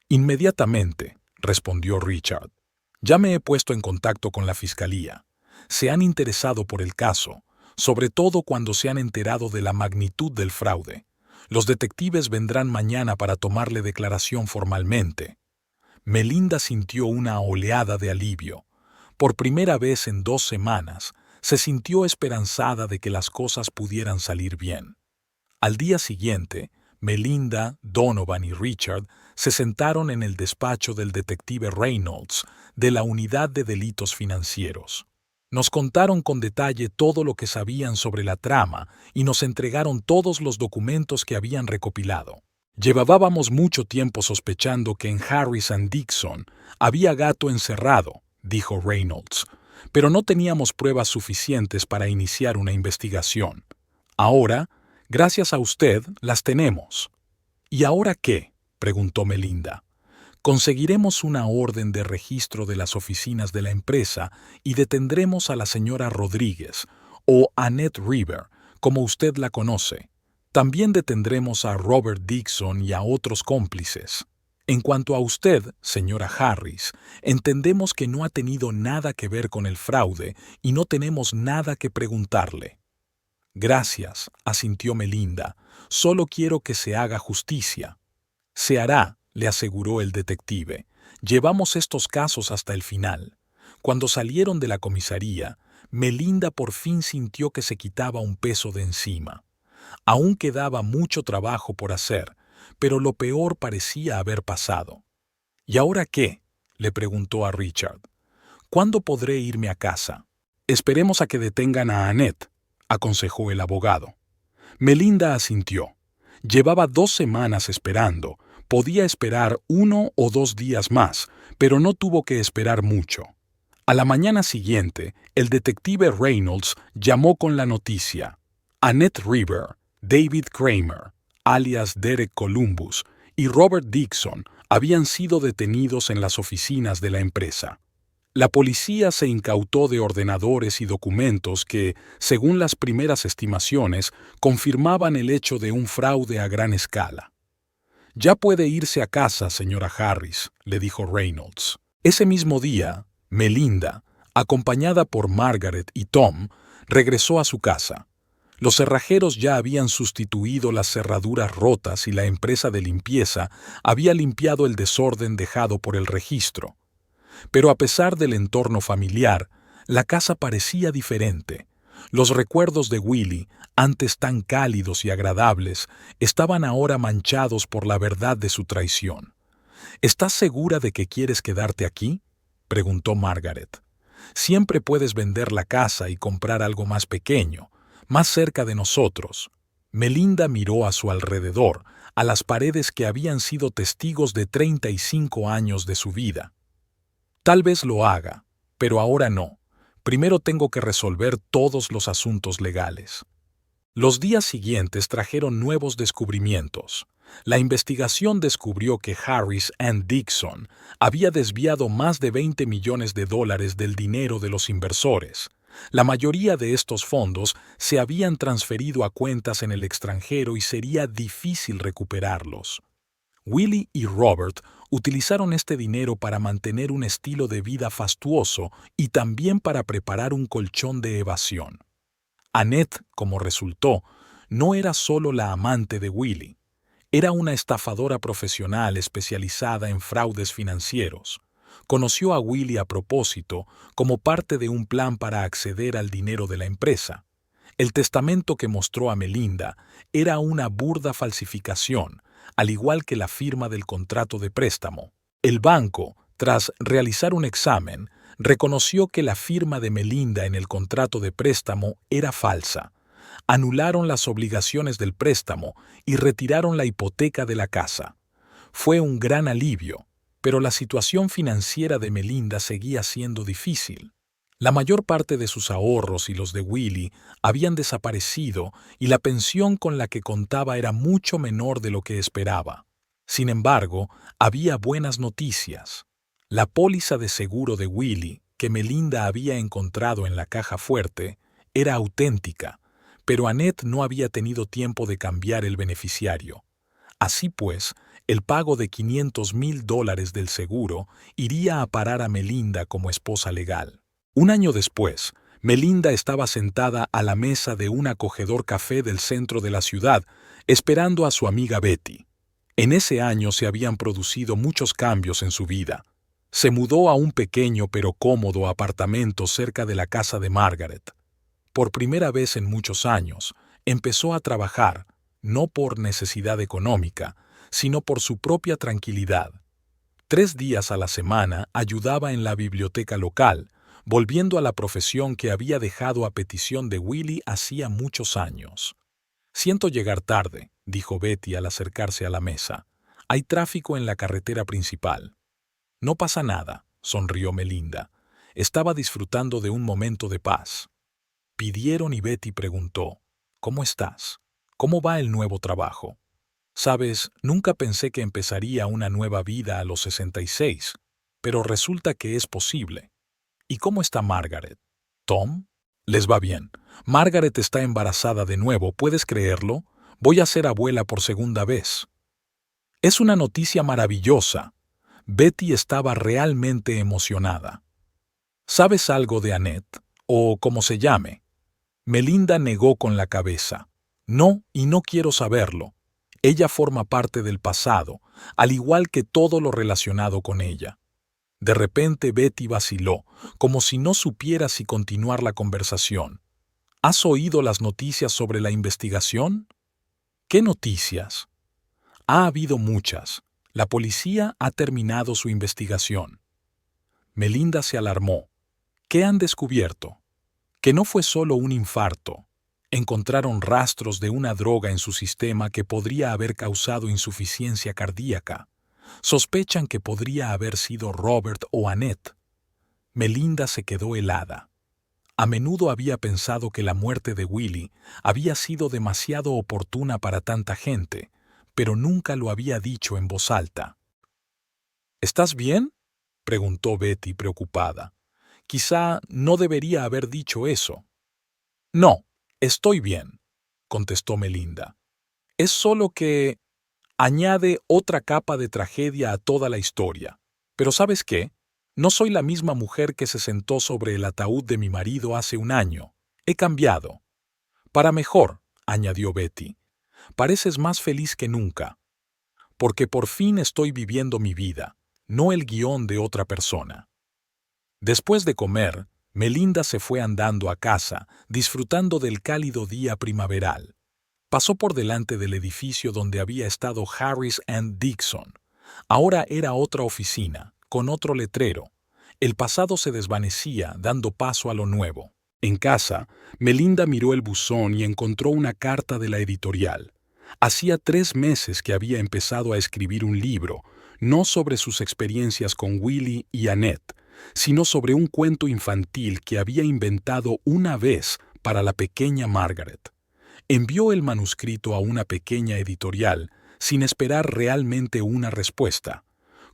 «Inmediatamente», respondió Richard. «Ya me he puesto en contacto con la fiscalía. Se han interesado por el caso, sobre todo cuando se han enterado de la magnitud del fraude. Los detectives vendrán mañana para tomarle declaración formalmente». Melinda sintió una oleada de alivio. Por primera vez en 2 semanas, se sintió esperanzada de que las cosas pudieran salir bien. Al día siguiente, Melinda, Donovan y Richard se sentaron en el despacho del detective Reynolds de la Unidad de Delitos Financieros. Nos contaron con detalle todo lo que sabían sobre la trama y nos entregaron todos los documentos que habían recopilado. «Llevábamos mucho tiempo sospechando que en Harris and Dixon había gato encerrado», dijo Reynolds. pero no teníamos pruebas suficientes para iniciar una investigación. Ahora, gracias a usted, las tenemos. ¿Y ahora qué?, preguntó Melinda. Conseguiremos una orden de registro de las oficinas de la empresa y detendremos a la señora Rodríguez, o Annette River, como usted la conoce. También detendremos a Robert Dixon y a otros cómplices. En cuanto a usted, señora Harris, entendemos que no ha tenido nada que ver con el fraude y no tenemos nada que preguntarle. Gracias, asintió Melinda. Solo quiero que se haga justicia. Se hará, le aseguró el detective. Llevamos estos casos hasta el final. Cuando salieron de la comisaría, Melinda por fin sintió que se quitaba un peso de encima. Aún quedaba mucho trabajo por hacer, pero lo peor parecía haber pasado. ¿Y ahora qué?, le preguntó a Richard. ¿Cuándo podré irme a casa? Esperemos a que detengan a Annette, aconsejó el abogado. Melinda asintió. Llevaba 2 semanas esperando. Podía esperar 1 o 2 días más, pero no tuvo que esperar mucho. A la mañana siguiente, el detective Reynolds llamó con la noticia. Annette River, David Kramer, alias Derek Columbus, y Robert Dixon habían sido detenidos en las oficinas de la empresa. La policía se incautó de ordenadores y documentos que, según las primeras estimaciones, confirmaban el hecho de un fraude a gran escala. «Ya puede irse a casa, señora Harris», le dijo Reynolds. Ese mismo día, Melinda, acompañada por Margaret y Tom, regresó a su casa. Los cerrajeros ya habían sustituido las cerraduras rotas y la empresa de limpieza había limpiado el desorden dejado por el registro. Pero a pesar del entorno familiar, la casa parecía diferente. Los recuerdos de Willie, antes tan cálidos y agradables, estaban ahora manchados por la verdad de su traición. «¿Estás segura de que quieres quedarte aquí?», preguntó Margaret. «Siempre puedes vender la casa y comprar algo más pequeño, más cerca de nosotros». Melinda miró a su alrededor, a las paredes que habían sido testigos de 35 años de su vida. «Tal vez lo haga, pero ahora no. Primero tengo que resolver todos los asuntos legales». Los días siguientes trajeron nuevos descubrimientos. La investigación descubrió que Harris and Dixon había desviado más de $20 millones del dinero de los inversores. La mayoría de estos fondos se habían transferido a cuentas en el extranjero y sería difícil recuperarlos. Willie y Robert utilizaron este dinero para mantener un estilo de vida fastuoso y también para preparar un colchón de evasión. Annette, como resultó, no era solo la amante de Willie. Era una estafadora profesional especializada en fraudes financieros. Conoció a Willie a propósito como parte de un plan para acceder al dinero de la empresa. El testamento que mostró a Melinda era una burda falsificación, al igual que la firma del contrato de préstamo. El banco, tras realizar un examen, reconoció que la firma de Melinda en el contrato de préstamo era falsa. Anularon las obligaciones del préstamo y retiraron la hipoteca de la casa. Fue un gran alivio, pero la situación financiera de Melinda seguía siendo difícil. La mayor parte de sus ahorros y los de Willie habían desaparecido y la pensión con la que contaba era mucho menor de lo que esperaba. Sin embargo, había buenas noticias. La póliza de seguro de Willie, que Melinda había encontrado en la caja fuerte, era auténtica, pero Annette no había tenido tiempo de cambiar el beneficiario. Así pues, el pago de $500,000 del seguro iría a parar a Melinda como esposa legal. Un año después, Melinda estaba sentada a la mesa de un acogedor café del centro de la ciudad, esperando a su amiga Betty. En ese año se habían producido muchos cambios en su vida. Se mudó a un pequeño pero cómodo apartamento cerca de la casa de Margaret. Por primera vez en muchos años, empezó a trabajar, no por necesidad económica, sino por su propia tranquilidad. 3 días a la semana ayudaba en la biblioteca local, volviendo a la profesión que había dejado a petición de Willie hacía muchos años. «Siento llegar tarde», dijo Betty al acercarse a la mesa. «Hay tráfico en la carretera principal». «No pasa nada», sonrió Melinda. estaba disfrutando de un momento de paz. Pidieron y Betty preguntó, ¿cómo estás? ¿Cómo va el nuevo trabajo? Sabes, nunca pensé que empezaría una nueva vida a los 66, pero resulta que es posible. ¿Y cómo está Margaret? ¿Tom? Les va bien. Margaret está embarazada de nuevo, ¿puedes creerlo? Voy a ser abuela por segunda vez. Es una noticia maravillosa. Betty estaba realmente emocionada. ¿Sabes algo de Annette? O como se llame. Melinda negó con la cabeza. No, y no quiero saberlo. Ella forma parte del pasado, al igual que todo lo relacionado con ella. De repente Betty vaciló, como si no supiera si continuar la conversación. ¿Has oído las noticias sobre la investigación? ¿Qué noticias? Ha habido muchas. La policía ha terminado su investigación. Melinda se alarmó. ¿Qué han descubierto? Que no fue solo un infarto. Encontraron rastros de una droga en su sistema que podría haber causado insuficiencia cardíaca. Sospechan que podría haber sido Robert o Annette. Melinda se quedó helada. A menudo había pensado que la muerte de Willie había sido demasiado oportuna para tanta gente, pero nunca lo había dicho en voz alta. ¿Estás bien?, preguntó Betty preocupada. Quizá no debería haber dicho eso. No, estoy bien, contestó Melinda. Es solo que añade otra capa de tragedia a toda la historia. Pero ¿sabes qué? No soy la misma mujer que se sentó sobre el ataúd de mi marido hace un año. He cambiado. Para mejor, añadió Betty. Pareces más feliz que nunca. Porque por fin estoy viviendo mi vida, no el guión de otra persona. Después de comer, Melinda se fue andando a casa, disfrutando del cálido día primaveral. Pasó por delante del edificio donde había estado Harris and Dixon. Ahora era otra oficina, con otro letrero. El pasado se desvanecía, dando paso a lo nuevo. En casa, Melinda miró el buzón y encontró una carta de la editorial. Hacía 3 meses que había empezado a escribir un libro, no sobre sus experiencias con Willie y Annette, sino sobre un cuento infantil que había inventado una vez para la pequeña Margaret. Envió el manuscrito a una pequeña editorial, sin esperar realmente una respuesta.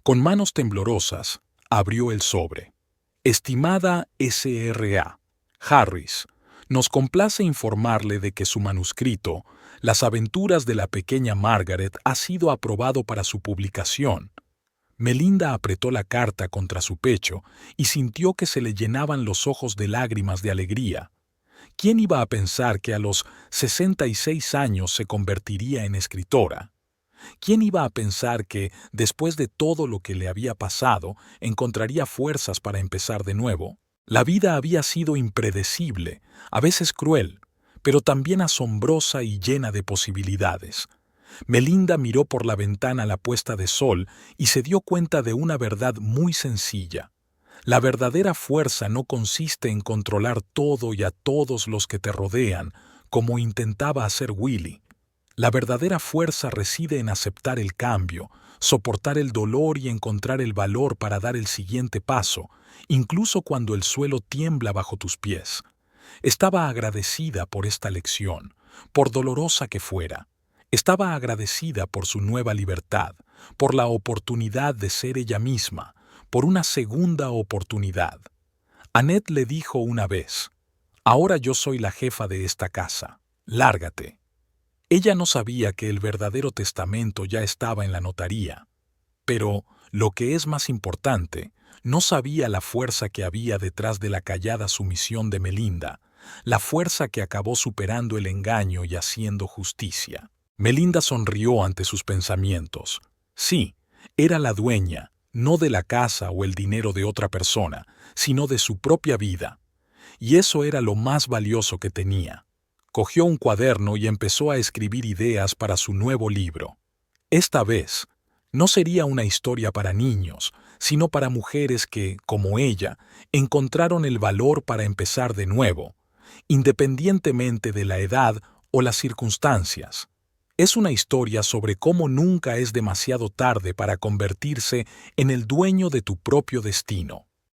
Con manos temblorosas, abrió el sobre. Estimada S.R.A. Harris, nos complace informarle de que su manuscrito, Las aventuras de la pequeña Margaret, ha sido aprobado para su publicación. Melinda apretó la carta contra su pecho y sintió que se le llenaban los ojos de lágrimas de alegría. ¿Quién iba a pensar que a los 66 años se convertiría en escritora? ¿Quién iba a pensar que, después de todo lo que le había pasado, encontraría fuerzas para empezar de nuevo? La vida había sido impredecible, a veces cruel, pero también asombrosa y llena de posibilidades. Melinda miró por la ventana la puesta de sol y se dio cuenta de una verdad muy sencilla. La verdadera fuerza no consiste en controlar todo y a todos los que te rodean, como intentaba hacer Willie. La verdadera fuerza reside en aceptar el cambio, soportar el dolor y encontrar el valor para dar el siguiente paso, incluso cuando el suelo tiembla bajo tus pies. Estaba agradecida por esta lección, por dolorosa que fuera. Estaba agradecida por su nueva libertad, por la oportunidad de ser ella misma, por una segunda oportunidad. Annette le dijo una vez, «Ahora yo soy la jefa de esta casa. Lárgate». Ella no sabía que el verdadero testamento ya estaba en la notaría. Pero, lo que es más importante, no sabía la fuerza que había detrás de la callada sumisión de Melinda, la fuerza que acabó superando el engaño y haciendo justicia. Melinda sonrió ante sus pensamientos. Sí, era la dueña, no de la casa o el dinero de otra persona, sino de su propia vida. Y eso era lo más valioso que tenía. Cogió un cuaderno y empezó a escribir ideas para su nuevo libro. Esta vez, no sería una historia para niños, sino para mujeres que, como ella, encontraron el valor para empezar de nuevo, independientemente de la edad o las circunstancias. Es una historia sobre cómo nunca es demasiado tarde para convertirse en el dueño de tu propio destino.